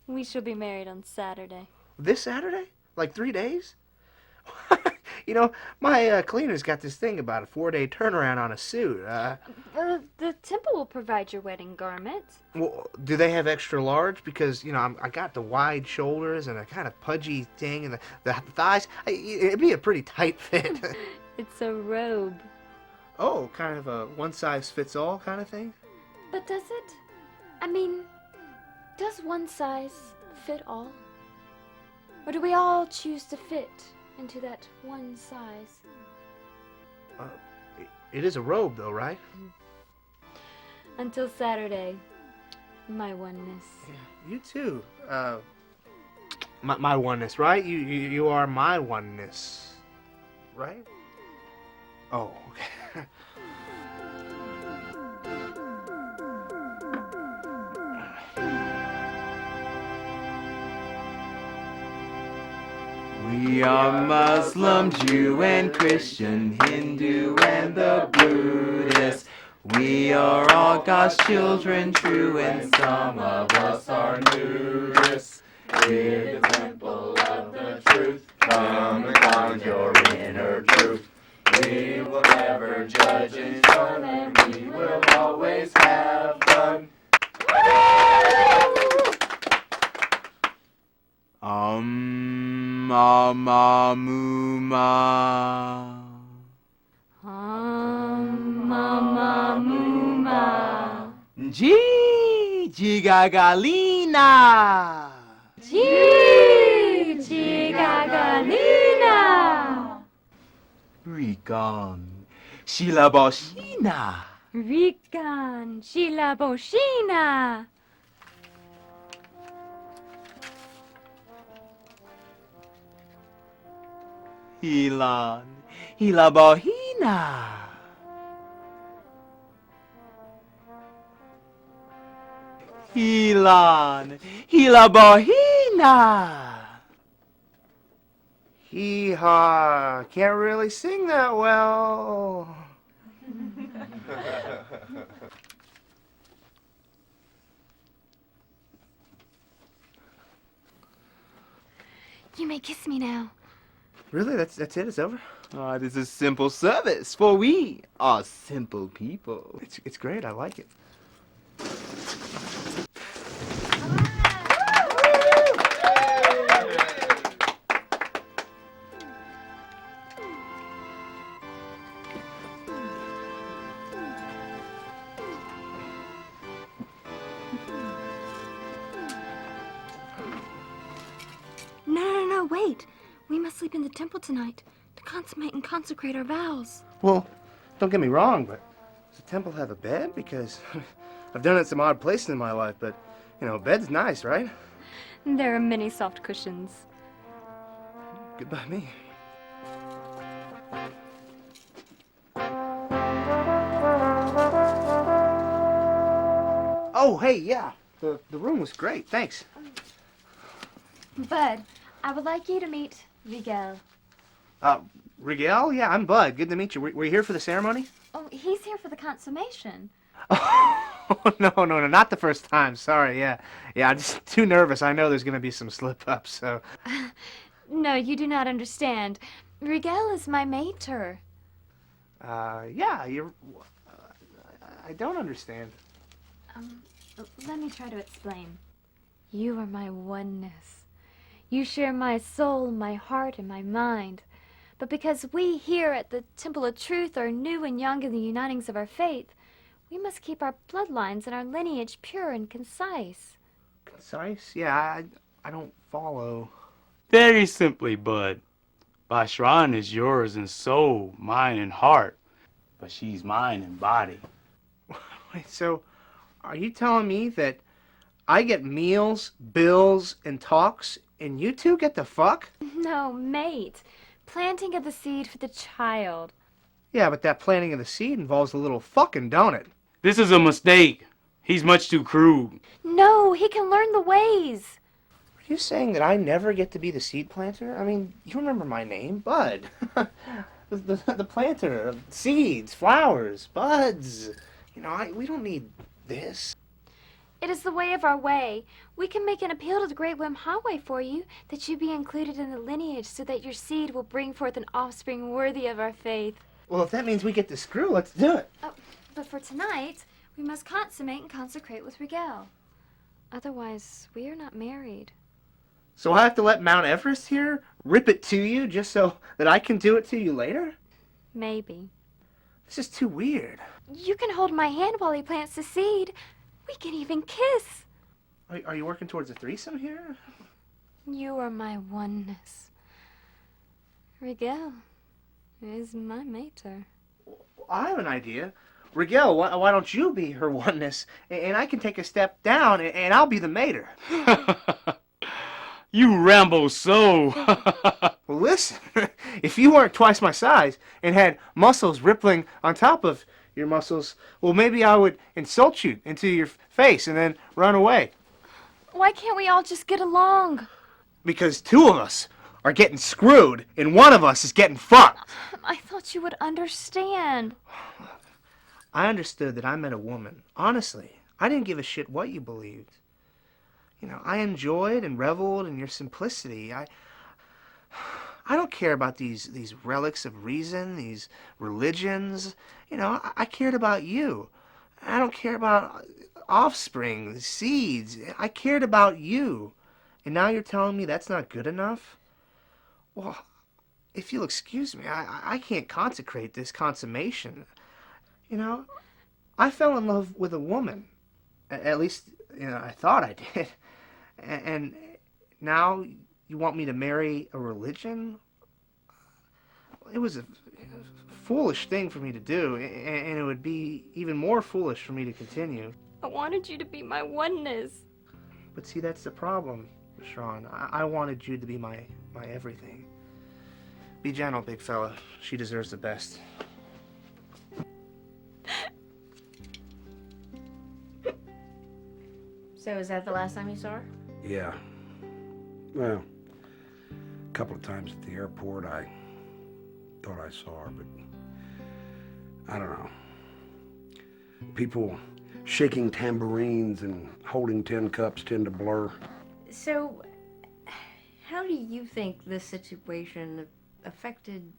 We shall be married on Saturday. This Saturday? Like 3 days? You know, my cleaner's got this thing about a 4-day turnaround on a suit. The temple will provide your wedding garment. Well, do they have extra large? Because, you know, I got the wide shoulders and a kind of pudgy thing and the thighs. It'd be a pretty tight fit. It's a robe. Oh, kind of a one-size-fits-all kind of thing? But does it? I mean, does one size fit all? Or do we all choose to fit into that one size? It is a robe, though, right? Until Saturday, my oneness. Yeah, you too. My oneness, right? You are my oneness, right? Oh, okay. We are Muslim, Jew, and Christian, Hindu, and the Buddhist. We are all God's children, true, and some of us are nudists. We're the temple of the truth. Come and find your inner truth. We will never judge and shun, and we will always have fun. Mama Muma. Mama Muma. Gagalina. Gagalina. Rikan. Shilaboshina. Rikan Shilaboshina. Hilan. Hilabohina. Hilan. Hilabohina. Hee-haw. Can't really sing that well. You may kiss me now. Really? That's it? It's over? Oh, it is a simple service, for we are simple people. It's great. I like it. No, wait. We must sleep in the temple tonight to consummate and consecrate our vows. Well, don't get me wrong, but does the temple have a bed? Because I've done it in some odd places in my life, but, you know, a bed's nice, right? There are many soft cushions. Goodbye me. Oh, hey, yeah. The room was great. Thanks. Bud, I would like you to meet Miguel. Rigel? Yeah, I'm Bud. Good to meet you. Were you here for the ceremony? Oh, he's here for the consummation. Oh, no, not the first time. Sorry, yeah. Yeah, I'm just too nervous. I know there's going to be some slip-ups, so... No, you do not understand. Rigel is my mater. Yeah, you're... I don't understand. Let me try to explain. You are my oneness. You share my soul, my heart, and my mind. But because we here at the Temple of Truth are new and young in the unitings of our faith, we must keep our bloodlines and our lineage pure and concise. Concise? Yeah, I don't follow. Very simply, Bud. Bashran is yours in soul, mind, and heart, but she's mine in body. Wait, so are you telling me that I get meals, bills, and talks, and you two get the fuck? No, mate. Planting of the seed for the child. Yeah, but that planting of the seed involves a little fucking, don't it? This is a mistake. He's much too crude. No, he can learn the ways. Are you saying that I never get to be the seed planter? I mean, you remember my name, Bud. the planter of seeds, flowers, buds. You know, we don't need this. It is the way of our way. We can make an appeal to the Great Wim Highway for you, that you be included in the lineage so that your seed will bring forth an offspring worthy of our faith. Well, if that means we get to screw, let's do it. Oh, but for tonight, we must consummate and consecrate with Rigel. Otherwise, we are not married. So I have to let Mount Everest here rip it to you just so that I can do it to you later? Maybe. This is too weird. You can hold my hand while he plants the seed. We can even kiss. Are you working towards a threesome here? You are my oneness. Rigel is my mater. I have an idea. Rigel, why don't you be her oneness, and I can take a step down, and I'll be the mater. You ramble so. Well, listen, if you weren't twice my size and had muscles rippling on top of your muscles, well, maybe I would insult you into your face and then run away. Why can't we all just get along? Because two of us are getting screwed, and one of us is getting fucked. I thought you would understand. I understood that I met a woman. Honestly, I didn't give a shit what you believed. You know, I enjoyed and reveled in your simplicity. I don't care about these relics of reason, these religions. You know, I cared about you. I don't care about offspring, seeds. I cared about you. And now you're telling me that's not good enough? Well, if you'll excuse me, I can't consecrate this consummation. You know, I fell in love with a woman. At least, you know, I thought I did. And now you want me to marry a religion? It was a foolish thing for me to do, and it would be even more foolish for me to continue. I wanted you to be my oneness. But see, that's the problem, Sean. I wanted you to be my everything. Be gentle, big fella. She deserves the best. So is that the last time you saw her? Yeah. Well, a couple of times at the airport, I thought I saw her, but I don't know. People shaking tambourines and holding tin cups tend to blur. So, how do you think this situation affected...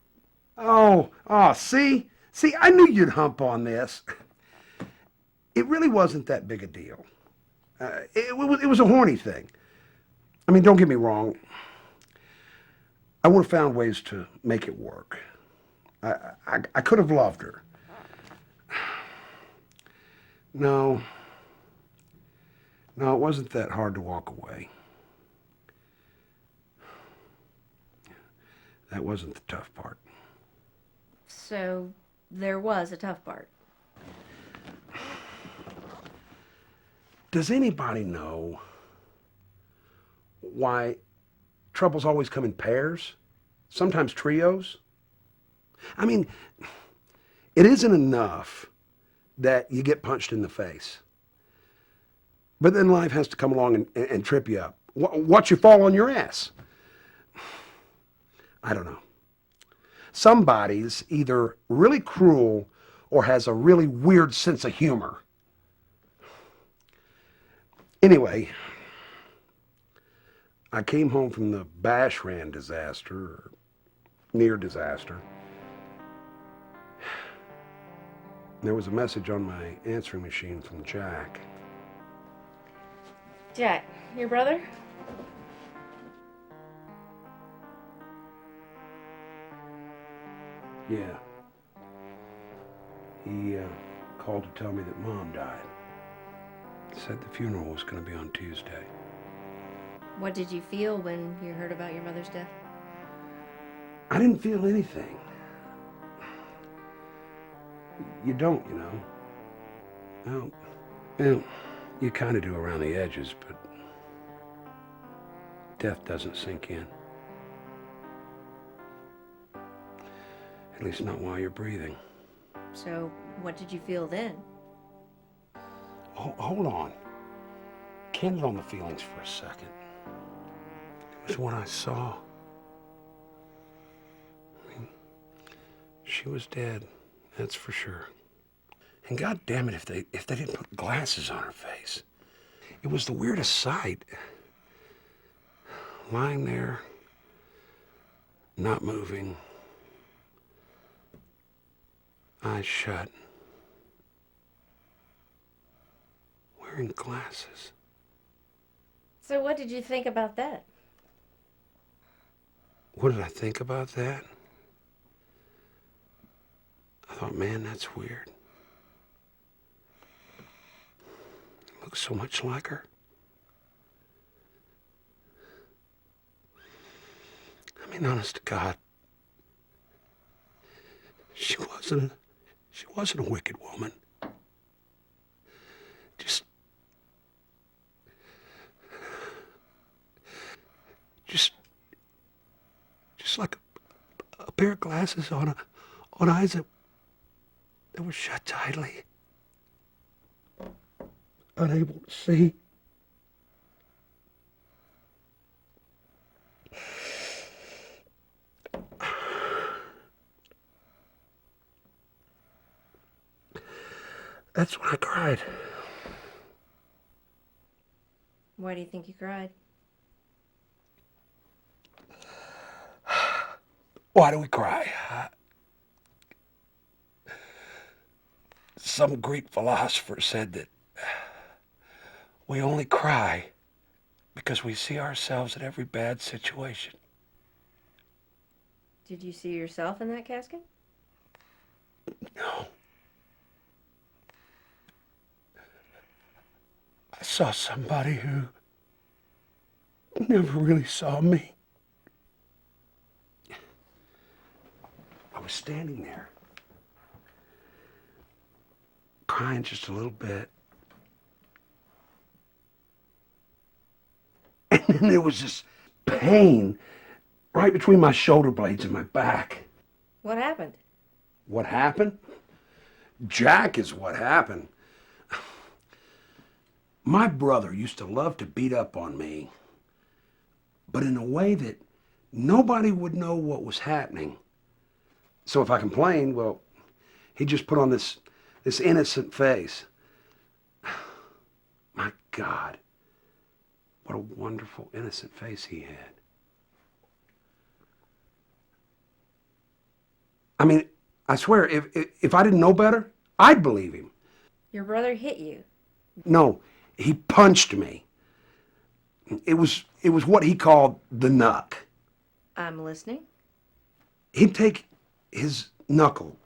See, I knew you'd hump on this. It really wasn't that big a deal. It was a horny thing. I mean, don't get me wrong. I would have found ways to make it work. I could have loved her. No, it wasn't that hard to walk away. That wasn't the tough part. So, there was a tough part. Does anybody know why troubles always come in pairs, sometimes trios? I mean, it isn't enough that you get punched in the face. But then life has to come along and trip you up. Watch you fall on your ass. I don't know. somebody's either really cruel or has a really weird sense of humor. Anyway, I came home from the Bashran disaster, or near disaster. There was a message on my answering machine from Jack. Jack, your brother? Yeah. He called to tell me that Mom died. Said the funeral was going to be on Tuesday. What did you feel when you heard about your mother's death? I didn't feel anything. You don't, you know. Well, you kind of do around the edges, but death doesn't sink in. At least not while you're breathing. So, what did you feel then? Hold on. Can't on the feelings for a second. It was when I saw. I mean, she was dead, that's for sure. And God damn it, if they didn't put glasses on her face. It was the weirdest sight. Lying there, not moving, eyes shut, wearing glasses. So what did you think about that? What did I think about that? I thought, man, that's weird. Looks so much like her. I mean, honest to God, she wasn't a wicked woman. Just like a pair of glasses on eyes that were shut tightly. Unable to see. That's when I cried. Why do you think you cried? Why do we cry? Some Greek philosopher said that we only cry because we see ourselves in every bad situation. Did you see yourself in that casket? No. I saw somebody who never really saw me. I was standing there, crying just a little bit. And then there was this pain right between my shoulder blades and my back. What happened? What happened? Jack is what happened. My brother used to love to beat up on me, but in a way that nobody would know what was happening. So if I complained, well, he'd just put on this innocent face. My God, what a wonderful, innocent face he had. I mean, I swear, if I didn't know better, I'd believe him. Your brother hit you. No, he punched me. It was what he called the knuck. I'm listening. He'd take his knuckle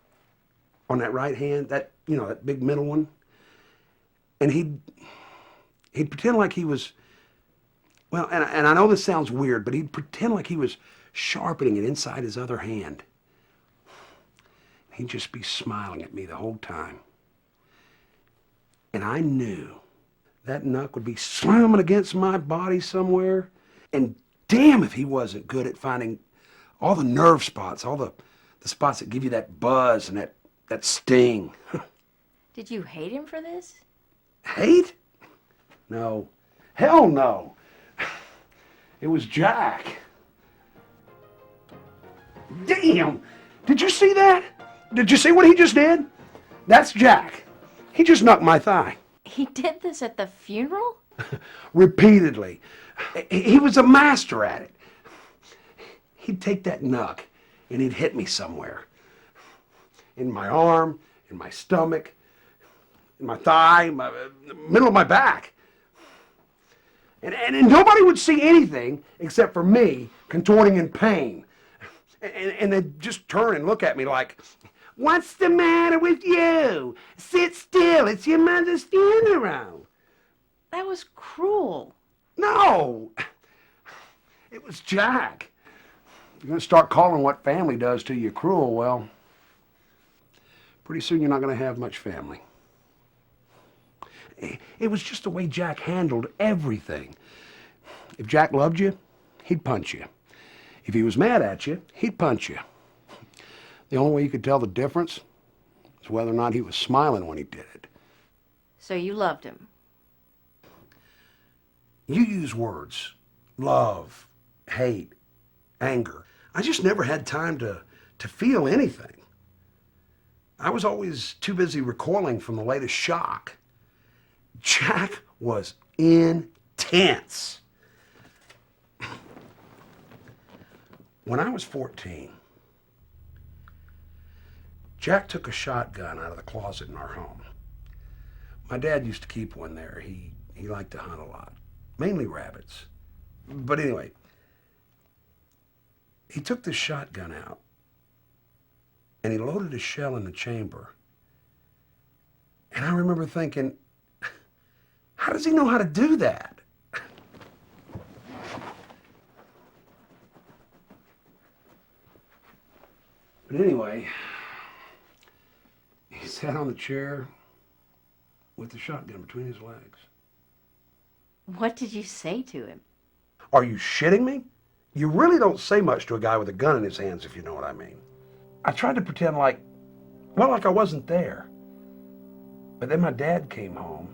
on that right hand, that big middle one, and he'd pretend like he was, well, and I know this sounds weird, but he'd pretend like he was sharpening it inside his other hand. He'd just be smiling at me the whole time. And I knew that knuck would be slamming against my body somewhere, and damn if he wasn't good at finding all the nerve spots, all the spots that give you that buzz and that sting. Did you hate him for this? Hate? No. Hell no. It was Jack. Damn! Did you see that? Did you see what he just did? That's Jack. He just knocked my thigh. He did this at the funeral? Repeatedly. He was a master at it. He'd take that knuck and he'd hit me somewhere. In my arm, in my stomach, in my thigh, the middle of my back. And nobody would see anything except for me contorting in pain. And they'd just turn and look at me like, "What's the matter with you? Sit still, it's your mother's funeral." That was cruel. No! It was Jack. You're going to start calling what family does to you cruel, well, pretty soon you're not going to have much family. It was just the way Jack handled everything. If Jack loved you, he'd punch you. If he was mad at you, he'd punch you. The only way you could tell the difference is whether or not he was smiling when he did it. So you loved him? You use words, love, hate, anger. I just never had time to feel anything. I was always too busy recoiling from the latest shock. Jack was intense. When I was 14, Jack took a shotgun out of the closet in our home. My dad used to keep one there. He liked to hunt a lot, mainly rabbits. But anyway, he took this shotgun out and he loaded a shell in the chamber. And I remember thinking, how does he know how to do that? But anyway, he sat on the chair with the shotgun between his legs. What did you say to him? Are you shitting me? You really don't say much to a guy with a gun in his hands, if you know what I mean. I tried to pretend like I wasn't there. But then my dad came home.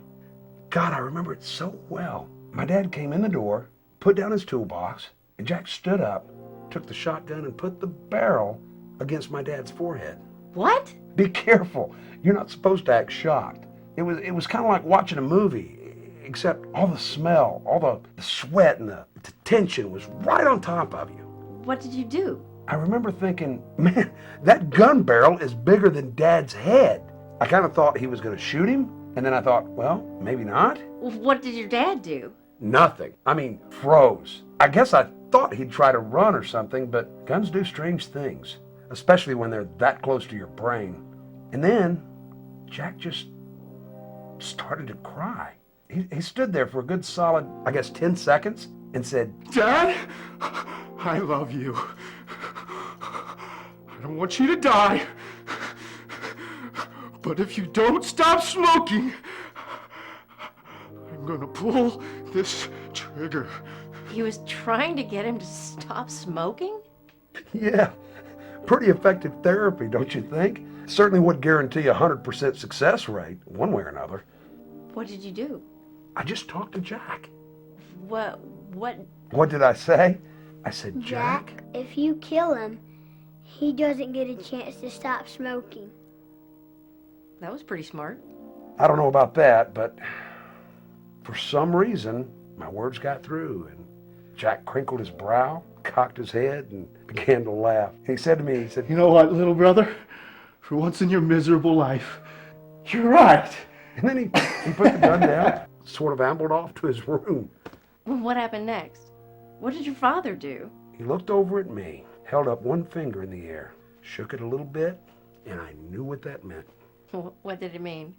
God, I remember it so well. My dad came in the door, put down his toolbox, and Jack stood up, took the shotgun, and put the barrel against my dad's forehead. What? Be careful. You're not supposed to act shocked. It was kind of like watching a movie, except all the smell, all the sweat and the tension was right on top of you. What did you do? I remember thinking, man, that gun barrel is bigger than Dad's head. I kind of thought he was going to shoot him, and then I thought, well, maybe not. What did your dad do? Nothing. I mean, froze. I guess I thought he'd try to run or something, but guns do strange things, especially when they're that close to your brain. And then Jack just started to cry. He stood there for a good solid, 10 seconds and said, Dad, I love you. I don't want you to die. But if you don't stop smoking, I'm gonna pull this trigger. He was trying to get him to stop smoking? Yeah, pretty effective therapy, don't you think? Certainly would guarantee a 100% success rate, one way or another. What did you do? I just talked to Jack. What? What did I say? I said, Jack, if you kill him, he doesn't get a chance to stop smoking. That was pretty smart. I don't know about that, but for some reason, my words got through, and Jack crinkled his brow, cocked his head, and began to laugh. And he said to me, he said, You know what, little brother? For once in your miserable life, you're right. And then he put the gun down, sort of ambled off to his room. What happened next? What did your father do? He looked over at me, held up one finger in the air, shook it a little bit, and I knew what that meant. What did it mean?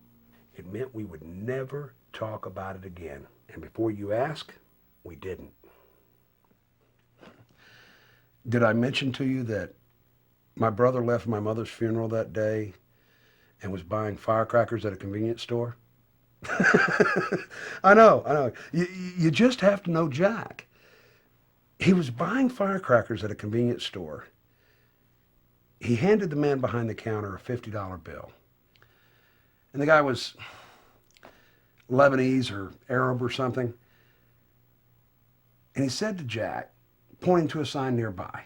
It meant we would never talk about it again. And before you ask, we didn't. Did I mention to you that my brother left my mother's funeral that day and was buying firecrackers at a convenience store? I know. You just have to know Jack. He was buying firecrackers at a convenience store. He handed the man behind the counter a $50 bill. And the guy was Lebanese or Arab or something. And he said to Jack, pointing to a sign nearby,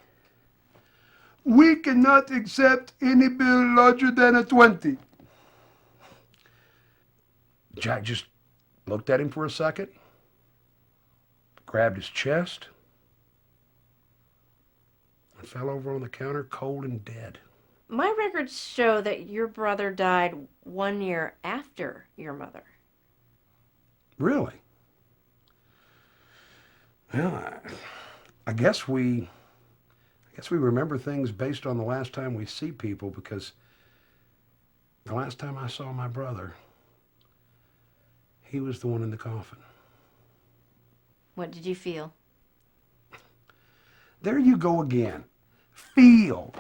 We cannot accept any bill larger than a 20. Jack just looked at him for a second, grabbed his chest, and fell over on the counter cold and dead. My records show that your brother died 1 year after your mother. Really? Well, I guess we remember things based on the last time we see people, because the last time I saw my brother, he was the one in the coffin. What did you feel? There you go again. Feel.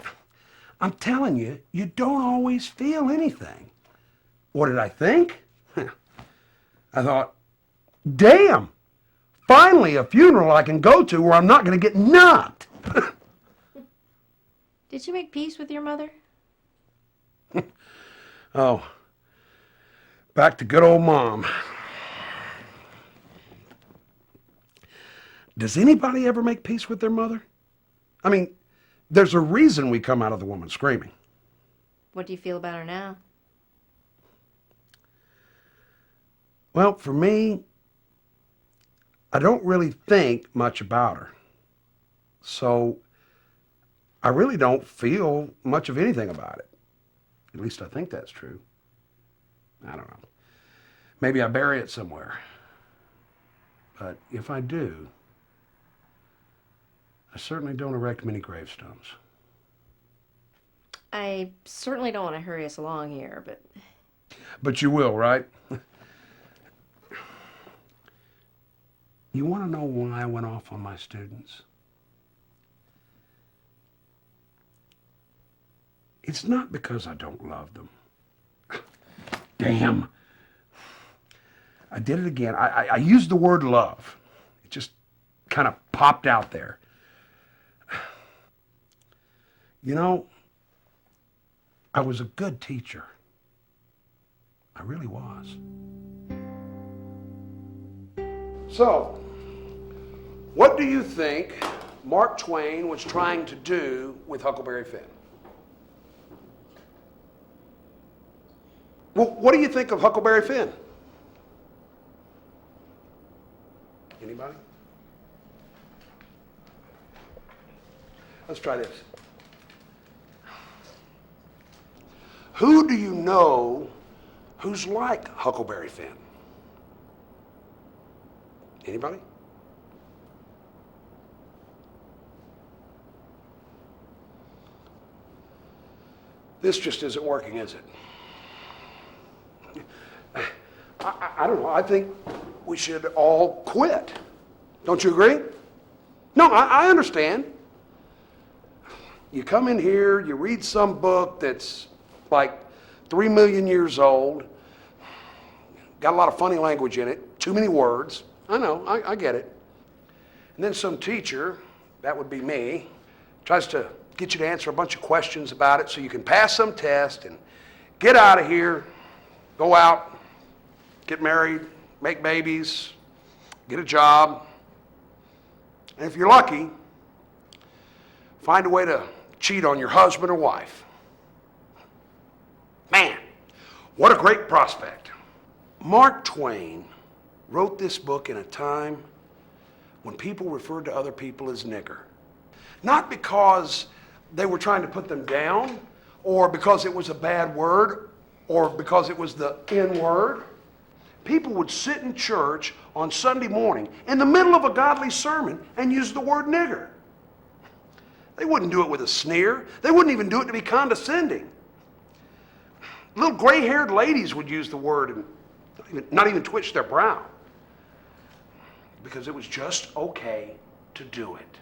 I'm telling you, you don't always feel anything. What did I think? I thought, damn, finally a funeral I can go to where I'm not going to get knocked. Did you make peace with your mother? Oh, back to good old Mom. Does anybody ever make peace with their mother? I mean, there's a reason we come out of the woman screaming. What do you feel about her now? Well, for me, I don't really think much about her. So I really don't feel much of anything about it. At least I think that's true. I don't know. Maybe I bury it somewhere. But if I do, I certainly don't erect many gravestones. I certainly don't want to hurry us along here, but... But you will, right? You want to know why I went off on my students? It's not because I don't love them. Damn. I did it again. I used the word love. It just kind of popped out there. You know, I was a good teacher. I really was. So, what do you think Mark Twain was trying to do with Huckleberry Finn? Well, what do you think of Huckleberry Finn? Anybody? Let's try this. Who do you know who's like Huckleberry Finn? Anybody? This just isn't working, is it? I don't know. I think we should all quit. Don't you agree? No, I understand. You come in here, you read some book that's like 3 million years old, got a lot of funny language in it, too many words. I know, I get it. And then some teacher, that would be me, tries to get you to answer a bunch of questions about it so you can pass some test and get out of here, go out, get married, make babies, get a job. And if you're lucky, find a way to cheat on your husband or wife. Man, what a great prospect. Mark Twain wrote this book in a time when people referred to other people as nigger. Not because they were trying to put them down, or because it was a bad word, or because it was the N word. People would sit in church on Sunday morning in the middle of a godly sermon and use the word nigger. They wouldn't do it with a sneer. They wouldn't even do it to be condescending. Little gray-haired ladies would use the word and not even twitch their brow, because it was just okay to do it.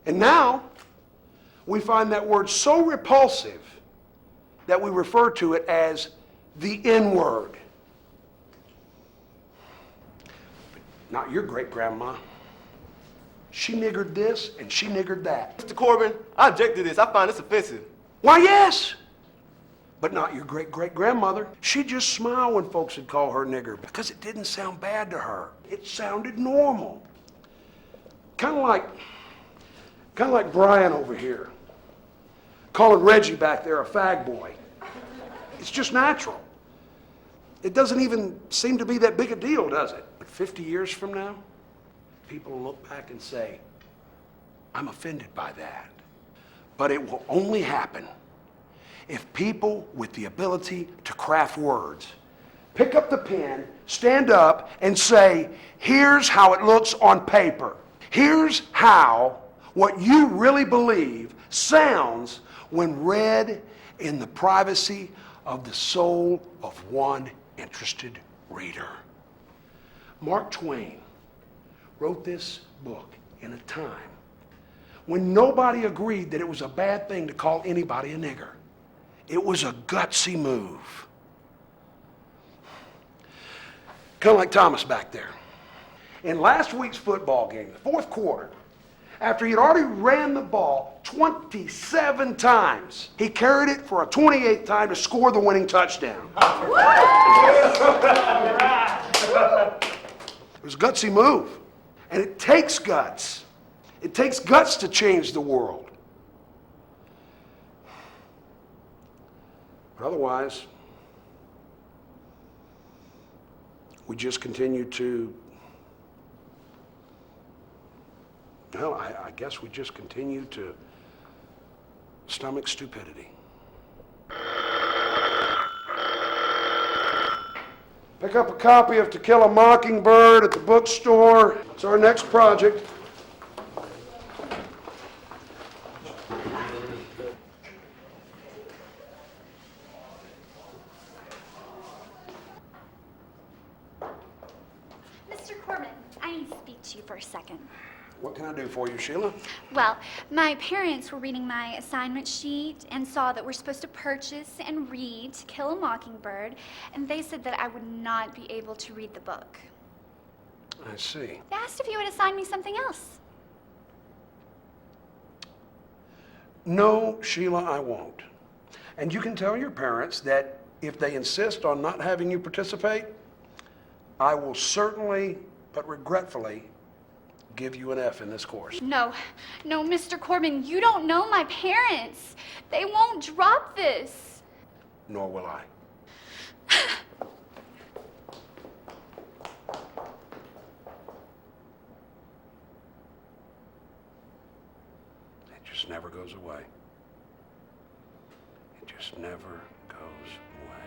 And now, we find that word so repulsive that we refer to it as the N-word. Not your great-grandma. She niggered this and she niggered that. Mr. Corbin, I object to this. I find this offensive. Why, yes. But not your great-great-grandmother. She'd just smile when folks would call her nigger because it didn't sound bad to her. It sounded normal. Kind of like Brian over here. calling Reggie back there a fag boy. It's just natural. It doesn't even seem to be that big a deal, does it? But 50 years from now, people will look back and say, I'm offended by that. But it will only happen if people with the ability to craft words pick up the pen, stand up, and say, here's how it looks on paper. Here's how what you really believe sounds when read in the privacy of the soul of one interested reader. Mark Twain wrote this book in a time when nobody agreed that it was a bad thing to call anybody a nigger. It was a gutsy move. Kind of like Thomas back there. In last week's football game, the fourth quarter, after he'd already ran the ball 27 times, he carried it for a 28th time to score the winning touchdown. It was a gutsy move. And it takes guts. It takes guts to change the world. But otherwise, we just continue to, well, I guess we just continue to stomach stupidity. Pick up a copy of To Kill a Mockingbird at the bookstore. It's our next project. Mr. Corbin, I need to speak to you for a second. What can I do for you, Sheila? Well, my parents were reading my assignment sheet and saw that we're supposed to purchase and read To Kill a Mockingbird, and they said that I would not be able to read the book. I see. They asked if you would assign me something else. No, Sheila, I won't. And you can tell your parents that if they insist on not having you participate, I will certainly, but regretfully, give you an F in this course. No, Mr. Corbin, you don't know my parents. They won't drop this. Nor will I. It just never goes away. It just never goes away.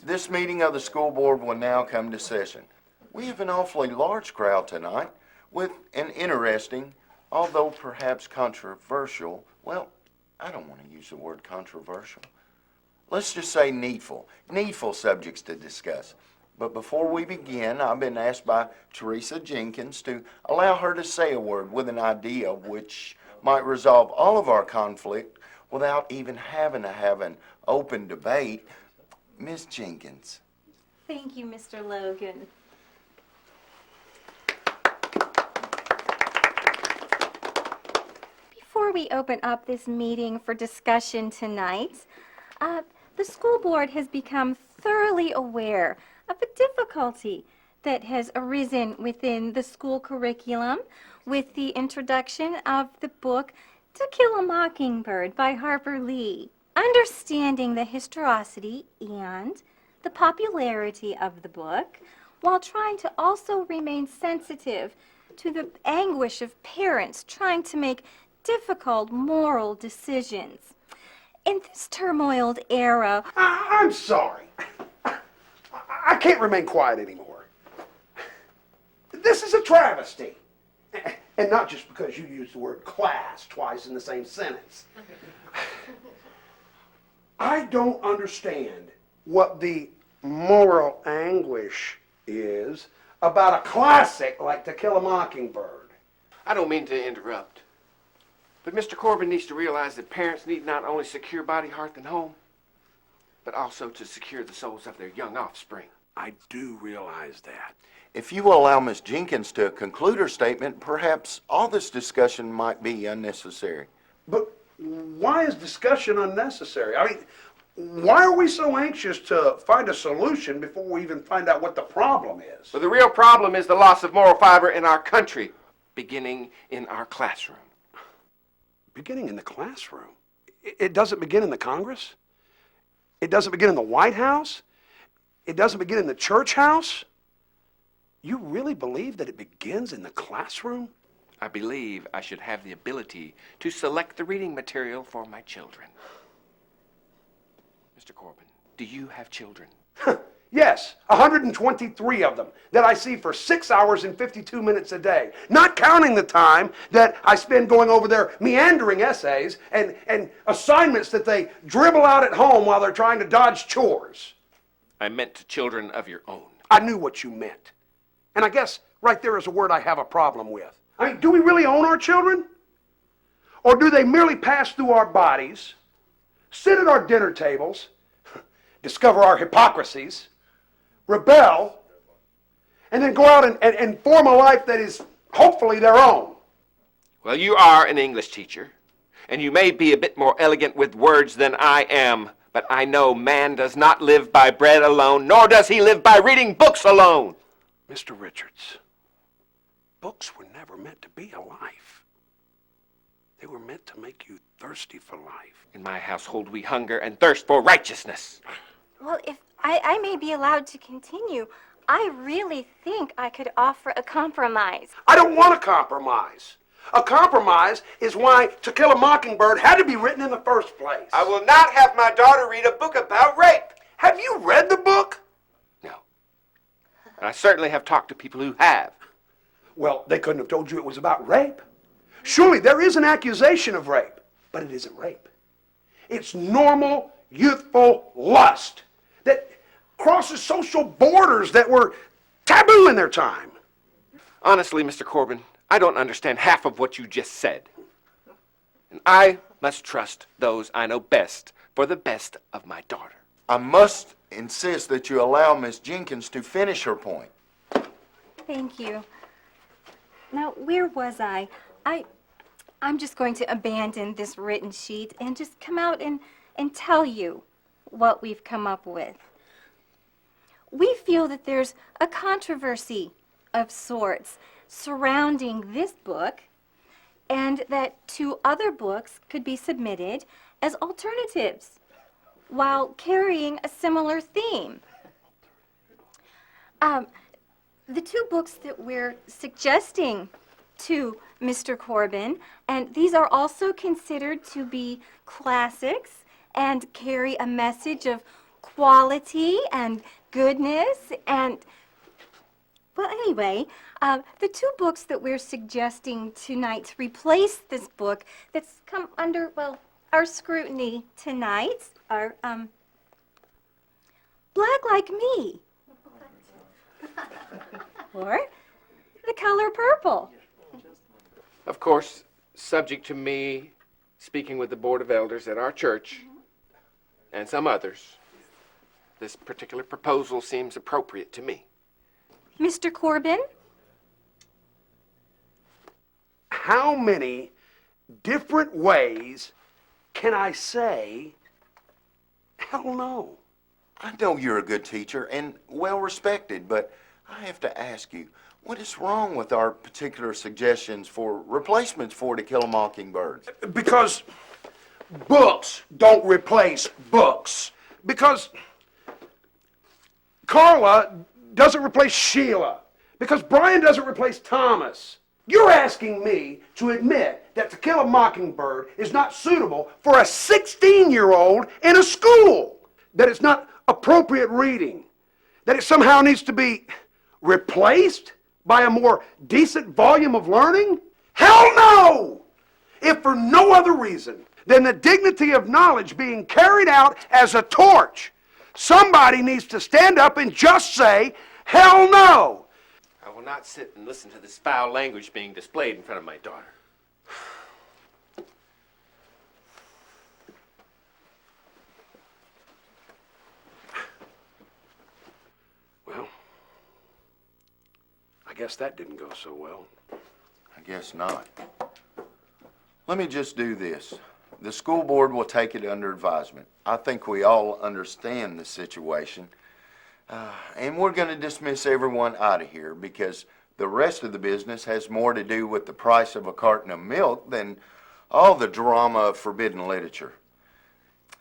This meeting of the school board will now come to session. We have an awfully large crowd tonight with an interesting, although perhaps controversial, well, I don't want to use the word controversial. Let's just say needful subjects to discuss. But before we begin, I've been asked by Teresa Jenkins to allow her to say a word with an idea which might resolve all of our conflict without even having to have an open debate. Ms. Jenkins. Thank you, Mr. Logan. Before we open up this meeting for discussion tonight, the school board has become thoroughly aware of a difficulty that has arisen within the school curriculum with the introduction of the book To Kill a Mockingbird by Harper Lee. Understanding the historicity and the popularity of the book, while trying to also remain sensitive to the anguish of parents trying to make difficult moral decisions. In this turmoiled era... I'm sorry. I can't remain quiet anymore. This is a travesty. And not just because you used the word class twice in the same sentence. I don't understand what the moral anguish is about a classic like To Kill a Mockingbird. I don't mean to interrupt, but Mr. Corbin needs to realize that parents need not only secure body, hearth, and home, but also to secure the souls of their young offspring. I do realize that. If you will allow Ms. Jenkins to conclude her statement, perhaps all this discussion might be unnecessary. But why is discussion unnecessary? I mean, Why are we so anxious to find a solution before we even find out what the problem is? Well, the real problem is the loss of moral fiber in our country, beginning in our classroom. Beginning in the classroom? It doesn't begin in the Congress? It doesn't begin in the White House? It doesn't begin in the church house? You really believe that it begins in the classroom? I believe I should have the ability to select the reading material for my children. Mr. Corbin, do you have children? Yes, 123 of them that I see for 6 hours and 52 minutes a day, not counting the time that I spend going over their meandering essays and assignments that they dribble out at home while they're trying to dodge chores. I meant children of your own. I knew what you meant. And I guess right there is a word I have a problem with. I mean, do we really own our children? Or do they merely pass through our bodies, sit at our dinner tables, discover our hypocrisies, rebel, and then go out and form a life that is hopefully their own? Well, you are an English teacher, and you may be a bit more elegant with words than I am, but I know man does not live by bread alone, nor does he live by reading books alone. Mr. Richards, books were never meant to be a life. They were meant to make you thirsty for life. In my household, we hunger and thirst for righteousness. Well, if I may be allowed to continue, I really think I could offer a compromise. I don't want a compromise. A compromise is why To Kill a Mockingbird had to be written in the first place. I will not have my daughter read a book about rape. Have you read the book? No. And I certainly have talked to people who have. Well, they couldn't have told you it was about rape. Surely there is an accusation of rape, but it isn't rape. It's normal, youthful lust that crosses social borders that were taboo in their time. Honestly, Mr. Corbin, I don't understand half of what you just said. And I must trust those I know best for the best of my daughter. I must insist that you allow Miss Jenkins to finish her point. Thank you. Now, where was I? I'm just going to abandon this written sheet and just come out and tell you what we've come up with. We feel that there's a controversy of sorts surrounding this book, and that 2 other books could be submitted as alternatives while carrying a similar theme. The 2 books that we're suggesting to Mr. Corbin, and these are also considered to be classics and carry a message of quality and goodness and, well, anyway, the 2 books that we're suggesting tonight to replace this book that's come under, well, our scrutiny tonight are Black Like Me or The Color Purple. Of course, subject to me speaking with the Board of Elders at our church and some others, this particular proposal seems appropriate to me. Mr. Corbin? How many different ways can I say, hell no? I know you're a good teacher and well respected, but I have to ask you, what is wrong with our particular suggestions for replacements for To Kill a Mockingbird? Because books don't replace books. Because Carla doesn't replace Sheila. Because Brian doesn't replace Thomas. You're asking me to admit that To Kill a Mockingbird is not suitable for a 16-year-old in a school. That it's not appropriate reading. That it somehow needs to be replaced by a more decent volume of learning? Hell no! If for no other reason than the dignity of knowledge being carried out as a torch, somebody needs to stand up and just say, hell no! I will not sit and listen to this foul language being displayed in front of my daughter. Well, I guess that didn't go so well. I guess not. Let me just do this. the school board will take it under advisement. I think we all understand the situation. And we're going to dismiss everyone out of here because the rest of the business has more to do with the price of a carton of milk than all the drama of forbidden literature.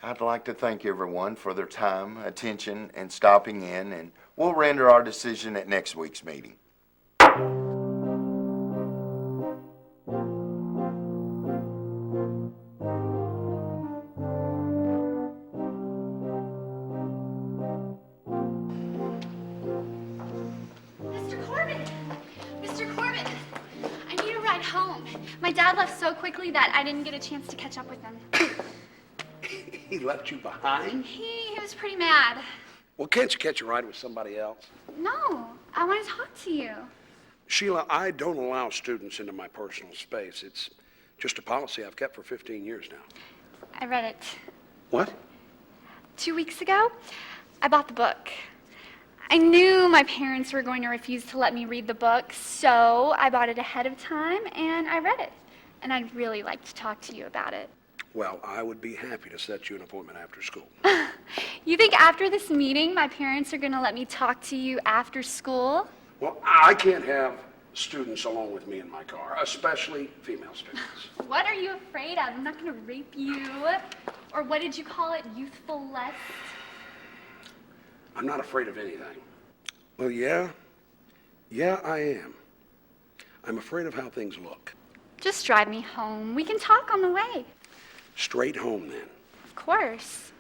I'd like to thank everyone for their time, attention, and stopping in, and we'll render our decision at next week's meeting. Mr. Corbin! Mr. Corbin! I need a ride home. My dad left so quickly that I didn't get a chance to catch up with him. He left you behind? He was pretty mad. Well, can't you catch a ride with somebody else? No, I want to talk to you. Sheila, I don't allow students into my personal space. It's just a policy I've kept for 15 years now. I read it. What? 2 weeks ago, I bought the book. I knew my parents were going to refuse to let me read the book, so I bought it ahead of time and I read it. And I'd really like to talk to you about it. Well, I would be happy to set you an appointment after school. You think after this meeting, my parents are going to let me talk to you after school? Well, I can't have students along with me in my car, especially female students. What are you afraid of? I'm not going to rape you. Or what did you call it? Youthful lust? I'm not afraid of anything. Well, yeah, I am. I'm afraid of how things look. Just drive me home. We can talk on the way. Straight home, then. Of course.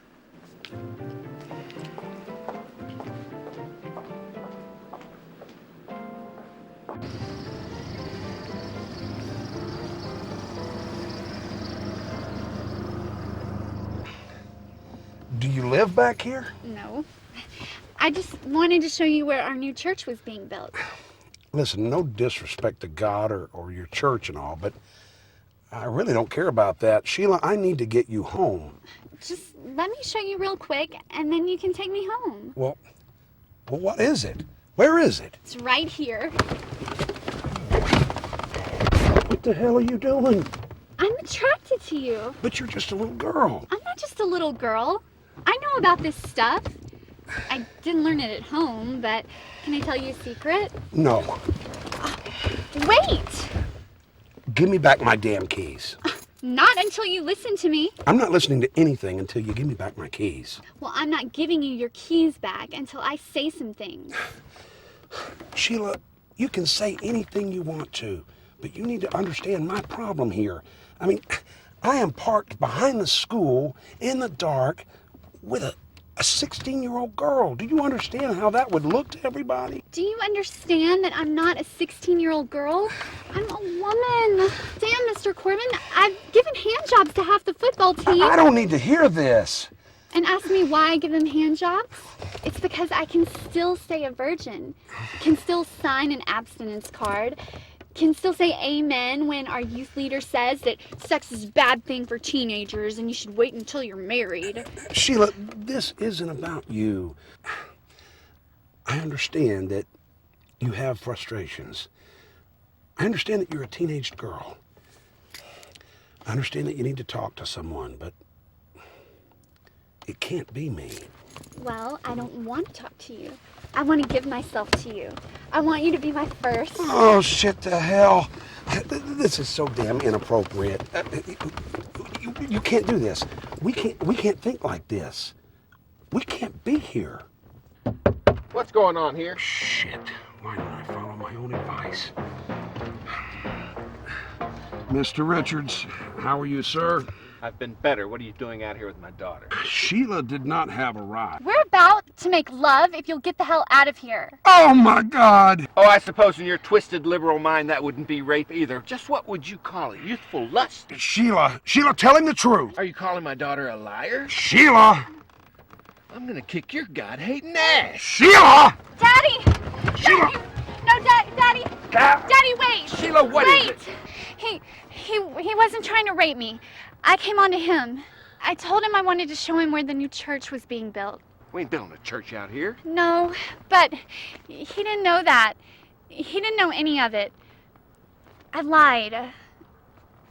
Do you live back here? No. I just wanted to show you where our new church was being built. Listen, no disrespect to God or your church and all, but I really don't care about that. Sheila, I need to get you home. Just let me show you real quick, and then you can take me home. Well, what is it? Where is it? It's right here. What the hell are you doing? I'm attracted to you. But you're just a little girl. I'm not just a little girl. I know about this stuff. I didn't learn it at home, but can I tell you a secret? No. Wait! Give me back my damn keys. Not until you listen to me. I'm not listening to anything until you give me back my keys. Well, I'm not giving you your keys back until I say some things. Sheila, you can say anything you want to, but you need to understand my problem here. I mean, I am parked behind the school in the dark with a 16-year-old girl. Do you understand how that would look to everybody? Do you understand that I'm not a 16-year-old girl? I'm a woman. Damn, Mr. Corbin, I've given hand jobs to half the football team. I don't need to hear this. And ask me why I give them hand jobs? It's because I can still stay a virgin, can still sign an abstinence card, can still say amen when our youth leader says that sex is a bad thing for teenagers and you should wait until you're married. Sheila, this isn't about you. I understand that you have frustrations. I understand that you're a teenage girl. I understand that you need to talk to someone, but it can't be me. Well, I don't want to talk to you. I want to give myself to you. I want you to be my first. Oh, shit to hell. This is so damn inappropriate. You can't do this. We can't think like this. We can't be here. What's going on here? Shit. Why don't I follow my own advice? Mr. Richards, how are you, sir? I've been better. What are you doing out here with my daughter? Sheila did not have a ride. We're about to make love if you'll get the hell out of here. Oh, my God. Oh, I suppose in your twisted liberal mind that wouldn't be rape either. Just what would you call it? Youthful lust? Sheila, tell him the truth. Are you calling my daughter a liar? Sheila! I'm gonna kick your God-hating ass. Sheila! Daddy! Sheila! No, Daddy! Daddy, wait! Sheila, what is it? He wasn't trying to rape me. I came on to him. I told him I wanted to show him where the new church was being built. We ain't building a church out here. No, but he didn't know that. He didn't know any of it. I lied.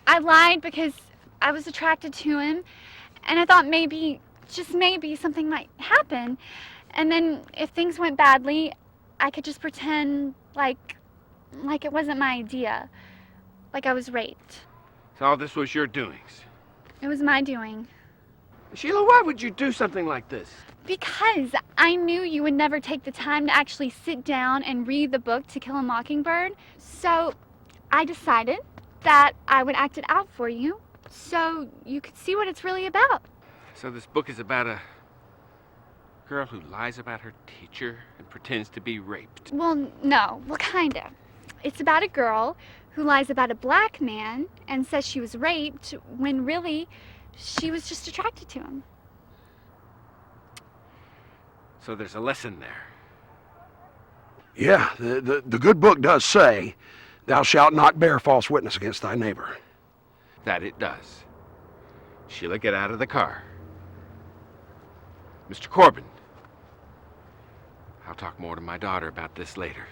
I lied because I was attracted to him, and I thought maybe, just maybe, something might happen. And then if things went badly, I could just pretend like it wasn't my idea. Like I was raped. So all this was your doings. It was my doing. Sheila, why would you do something like this? Because I knew you would never take the time to actually sit down and read the book To Kill a Mockingbird. So I decided that I would act it out for you so you could see what it's really about. So this book is about a girl who lies about her teacher and pretends to be raped. Well, no. Well, kind of. It's about a girl who lies about a black man and says she was raped when really she was just attracted to him. So there's a lesson there. Yeah, the good book does say, thou shalt not bear false witness against thy neighbor. That it does. Sheila, get out of the car. Mr. Corbin, I'll talk more to my daughter about this later.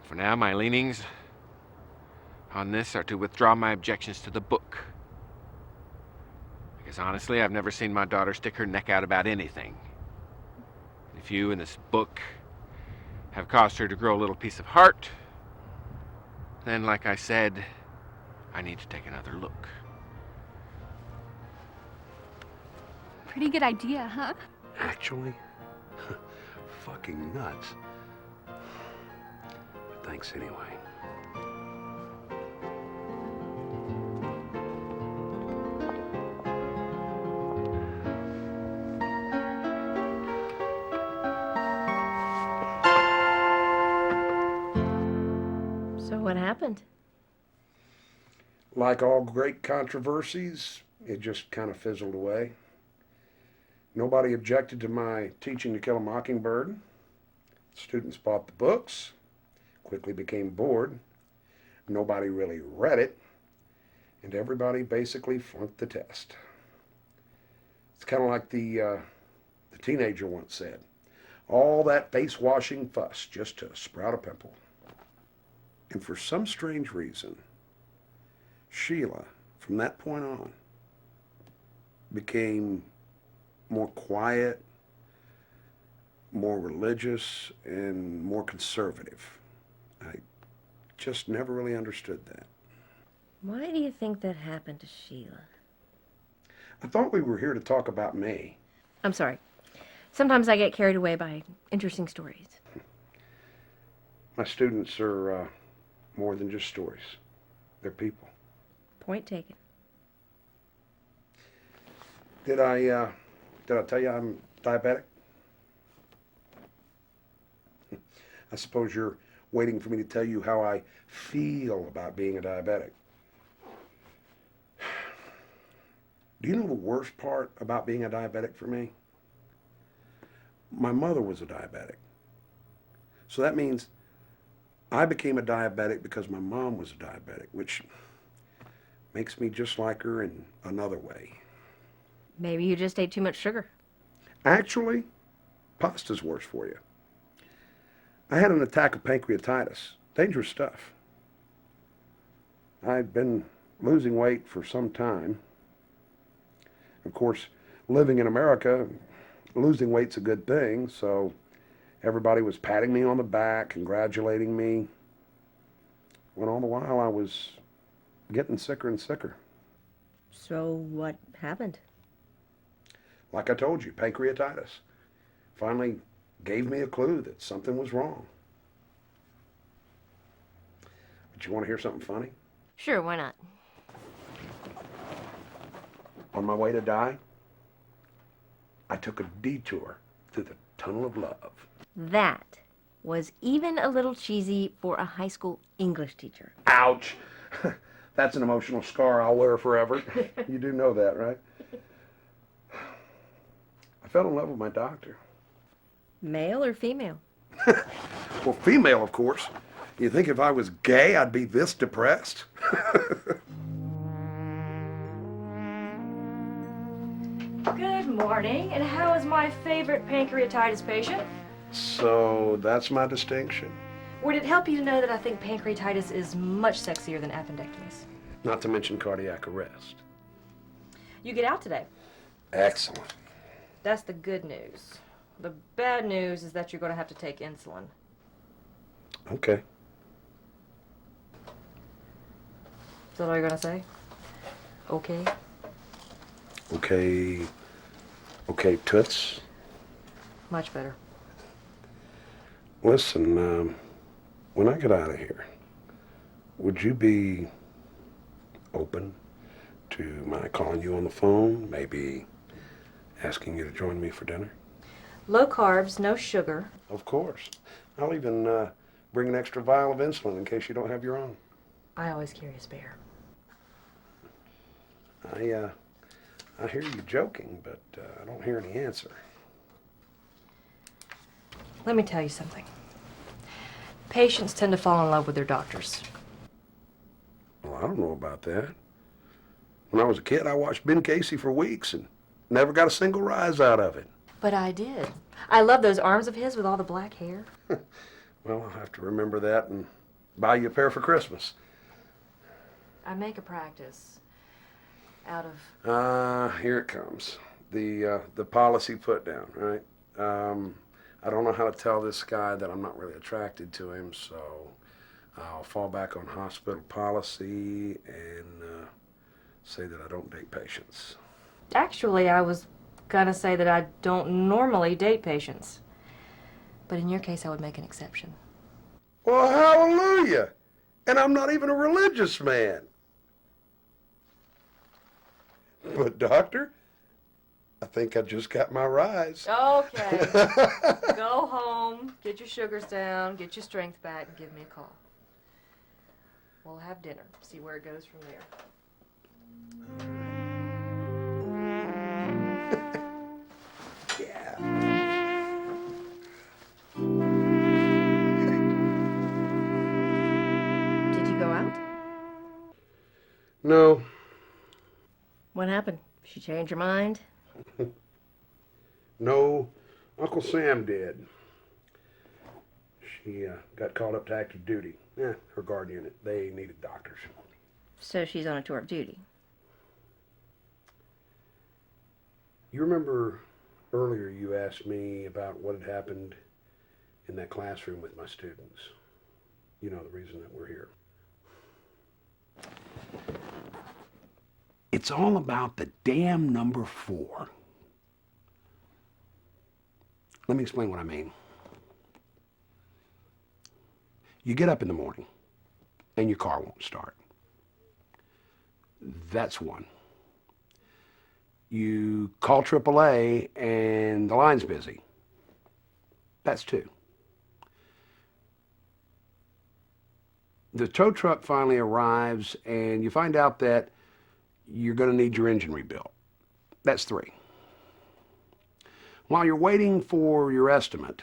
For now, my leanings on this are to withdraw my objections to the book. Because honestly, I've never seen my daughter stick her neck out about anything. If you and this book have caused her to grow a little piece of heart, then, like I said, I need to take another look. Pretty good idea, huh? Actually, fucking nuts. But thanks anyway. So what happened? Like all great controversies, it just kind of fizzled away. Nobody objected to my teaching To Kill a Mockingbird. Students bought the books, quickly became bored. Nobody really read it, and everybody basically flunked the test. It's kind of like the teenager once said, all that face-washing fuss just to sprout a pimple. And for some strange reason, Sheila, from that point on, became more quiet, more religious, and more conservative. I just never really understood that. Why do you think that happened to Sheila? I thought we were here to talk about me. I'm sorry. Sometimes I get carried away by interesting stories. My students are more than just stories. They're people. Point taken. Did I tell you I'm diabetic? I suppose you're waiting for me to tell you how I feel about being a diabetic. Do you know the worst part about being a diabetic for me? My mother was a diabetic. So that means I became a diabetic because my mom was a diabetic, which makes me just like her in another way. Maybe you just ate too much sugar. Actually, pasta's worse for you. I had an attack of pancreatitis. Dangerous stuff. I'd been losing weight for some time. Of course, living in America, losing weight's a good thing, so everybody was patting me on the back, congratulating me, when all the while I was getting sicker and sicker. So what happened? Like I told you, pancreatitis. Finally gave me a clue that something was wrong. But you want to hear something funny? Sure, why not? On my way to die, I took a detour through the tunnel of love. That was even a little cheesy for a high school English teacher. Ouch! That's an emotional scar I'll wear forever. You do know that, right? I fell in love with my doctor. Male or female? Well, female, of course. You think if I was gay, I'd be this depressed? Good morning, and how is my favorite pancreatitis patient? So that's my distinction. Would it help you to know that I think pancreatitis is much sexier than appendectomies? not to mention cardiac arrest. You get out today. Excellent. That's the good news. The bad news is that you're going to have to take insulin. Okay. Is that all you're going to say? Okay. Okay. Okay, Toots. Much better. Listen, when I get out of here, would you be open to my calling you on the phone, maybe asking you to join me for dinner? Low carbs, no sugar. Of course. I'll even bring an extra vial of insulin in case you don't have your own. I always carry a spare. I hear you joking, but I don't hear any answer. Let me tell you something. Patients tend to fall in love with their doctors. Well, I don't know about that. When I was a kid, I watched Ben Casey for weeks and never got a single rise out of it. But I did. I love those arms of his with all the black hair. Well, I'll have to remember that and buy you a pair for Christmas. I make a practice out of... Here it comes. The policy put down, right? I don't know how to tell this guy that I'm not really attracted to him, so I'll fall back on hospital policy and say that I don't date patients. Actually, I was gonna say that I don't normally date patients. But in your case, I would make an exception. Well, hallelujah! And I'm not even a religious man. But, doctor, I think I just got my rise. Okay. Go home, get your sugars down, get your strength back, and give me a call. We'll have dinner, see where it goes from there. Did you go out? No. What happened? She changed her mind? No, Uncle Sam did. She got called up to active duty. Her guard unit, they needed doctors. So she's on a tour of duty. You remember earlier you asked me about what had happened in that classroom with my students. You know, the reason that we're here. It's all about the damn number 4. Let me explain what I mean. You get up in the morning and your car won't start. That's one. You call AAA and the line's busy. That's 2. The tow truck finally arrives and you find out that you're going to need your engine rebuilt. That's 3. While you're waiting for your estimate,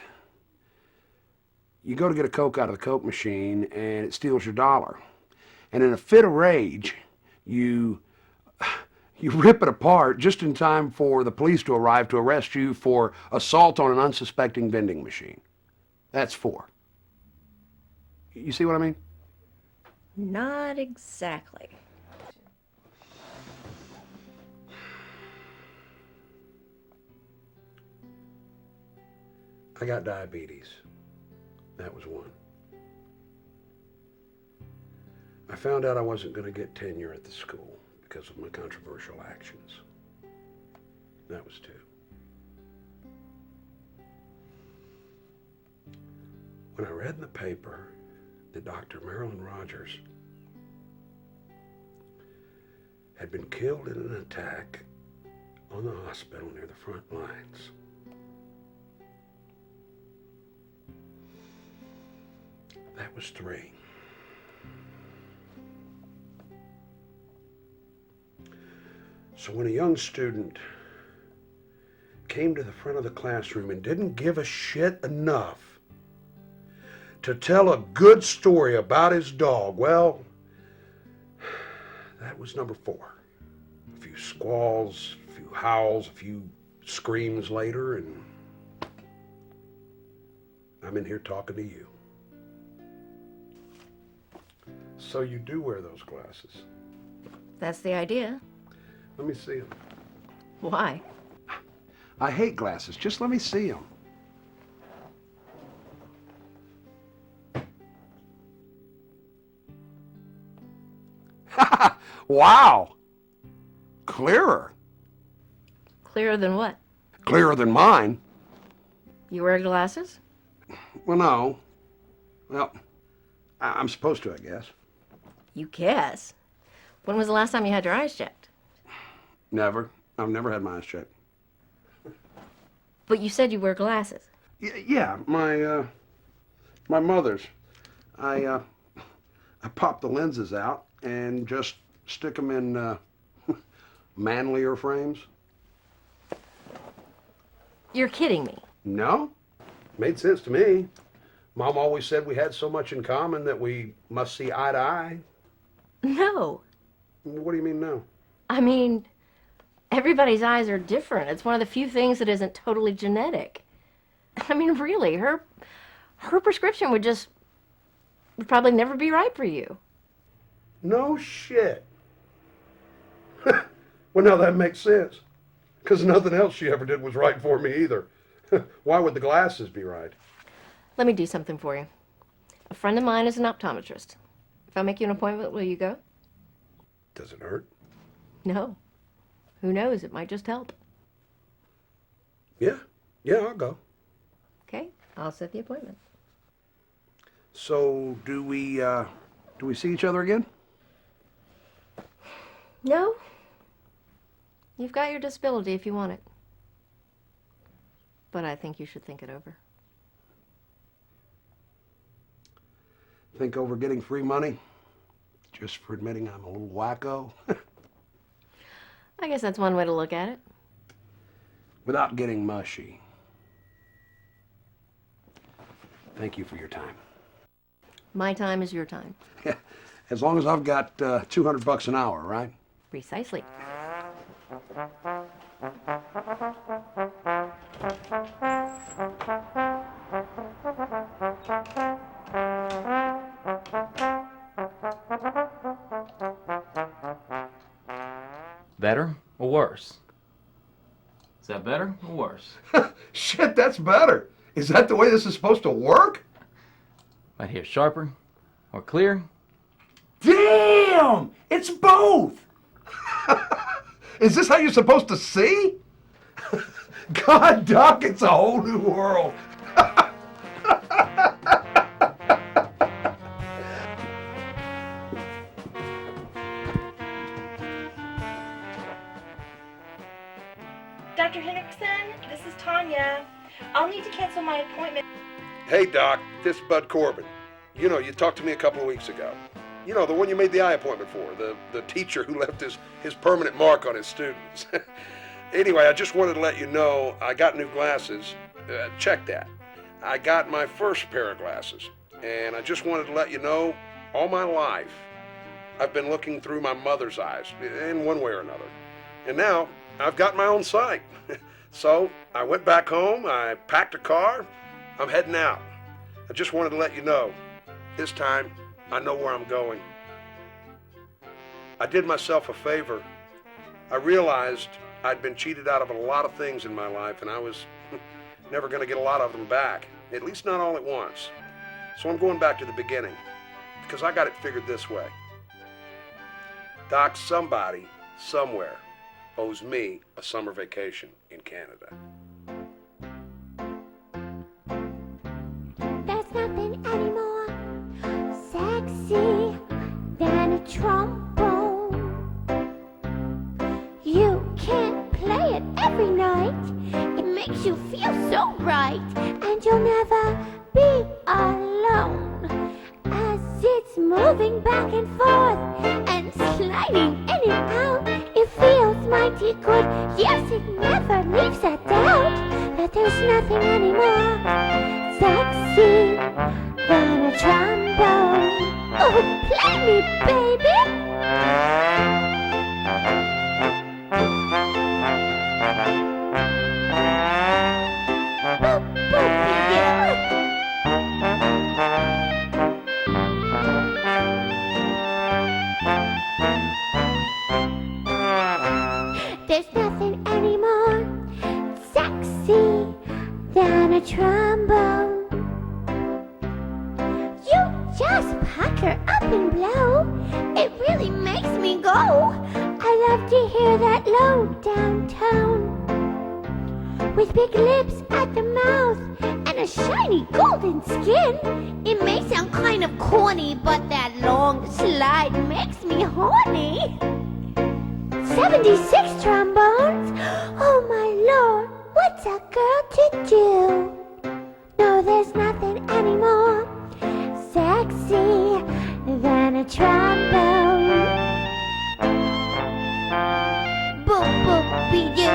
you go to get a Coke out of the Coke machine and it steals your $1. And in a fit of rage, you rip it apart just in time for the police to arrive to arrest you for assault on an unsuspecting vending machine. That's 4. You see what I mean? Not exactly. I got diabetes. That was 1. I found out I wasn't going to get tenure at the school because of my controversial actions. That was 2. When I read in the paper that Dr. Marilyn Rogers had been killed in an attack on the hospital near the front lines, that was 3. So when a young student came to the front of the classroom and didn't give a shit enough to tell a good story about his dog, well, that was number 4. A few squalls, a few howls, a few screams later, and I'm in here talking to you. So you do wear those glasses. That's the idea. Let me see them. Why? I hate glasses. Just let me see them. Wow! Clearer. Clearer than what? Clearer than mine. You wear glasses? Well, no. Well, I'm supposed to, I guess. You guess. When was the last time you had your eyes checked? Never. I've never had my eyes checked. But you said you wear glasses. Yeah, my mother's. I pop the lenses out and just stick them in manlier frames. You're kidding me. No, made sense to me. Mom always said we had so much in common that we must see eye to eye. No. What do you mean no? I mean, everybody's eyes are different. It's one of the few things that isn't totally genetic. I mean, really, her prescription would probably never be right for you. No shit. Well, now that makes sense. Because nothing else she ever did was right for me either. Why would the glasses be right? Let me do something for you. A friend of mine is an optometrist. If I make you an appointment, will you go? Does it hurt? No. Who knows? It might just help. Yeah, I'll go. Okay, I'll set the appointment. So, do we see each other again? No. You've got your disability if you want it. But I think you should think it over. Think over getting free money? Just for admitting I'm a little wacko? I guess that's one way to look at it. Without getting mushy. Thank you for your time. My time is your time. As long as I've got $200 an hour, right? Precisely. Better or worse? Is that better or worse? Shit, that's better. Is that the way this is supposed to work? Right here, sharper or clear? Damn! It's both! Is this how you're supposed to see? God, Doc, it's a whole new world. Dr. Hendrickson, this is Tanya. I'll need to cancel my appointment. Hey, Doc, this is Bud Corbin. You know, you talked to me a couple of weeks ago. You know, the one you made the eye appointment for, the teacher who left his permanent mark on his students. Anyway, I just wanted to let you know I got new glasses. Check that. I got my first pair of glasses. And I just wanted to let you know, all my life, I've been looking through my mother's eyes, in one way or another. And now, I've got my own sight. So, I went back home, I packed a car, I'm heading out. I just wanted to let you know, this time, I know where I'm going. I did myself a favor. I realized I'd been cheated out of a lot of things in my life, and I was never going to get a lot of them back, at least not all at once. So I'm going back to the beginning, because I got it figured this way. Doc, somebody, somewhere, owes me a summer vacation in Canada. There's nothing any more sexy than a trombone. You can't play it every night. It makes you feel so right, and you'll never be alone. As it's moving back and forth and sliding in and out, it feels mighty good. Yes, it never leaves a doubt that there's nothing anymore sexy than a trombone. Oh, play me, baby. Boop, boop, yeah. go. I love to hear that low down tone. With big lips at the mouth and a shiny golden skin. It may sound kind of corny, but that long slide makes me horny. 76 trombones? Oh my lord, what's a girl to do? No, there's nothing anymore sexy than a trombone. Boom, boom, be you.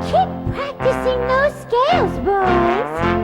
Keep practicing those scales, boys.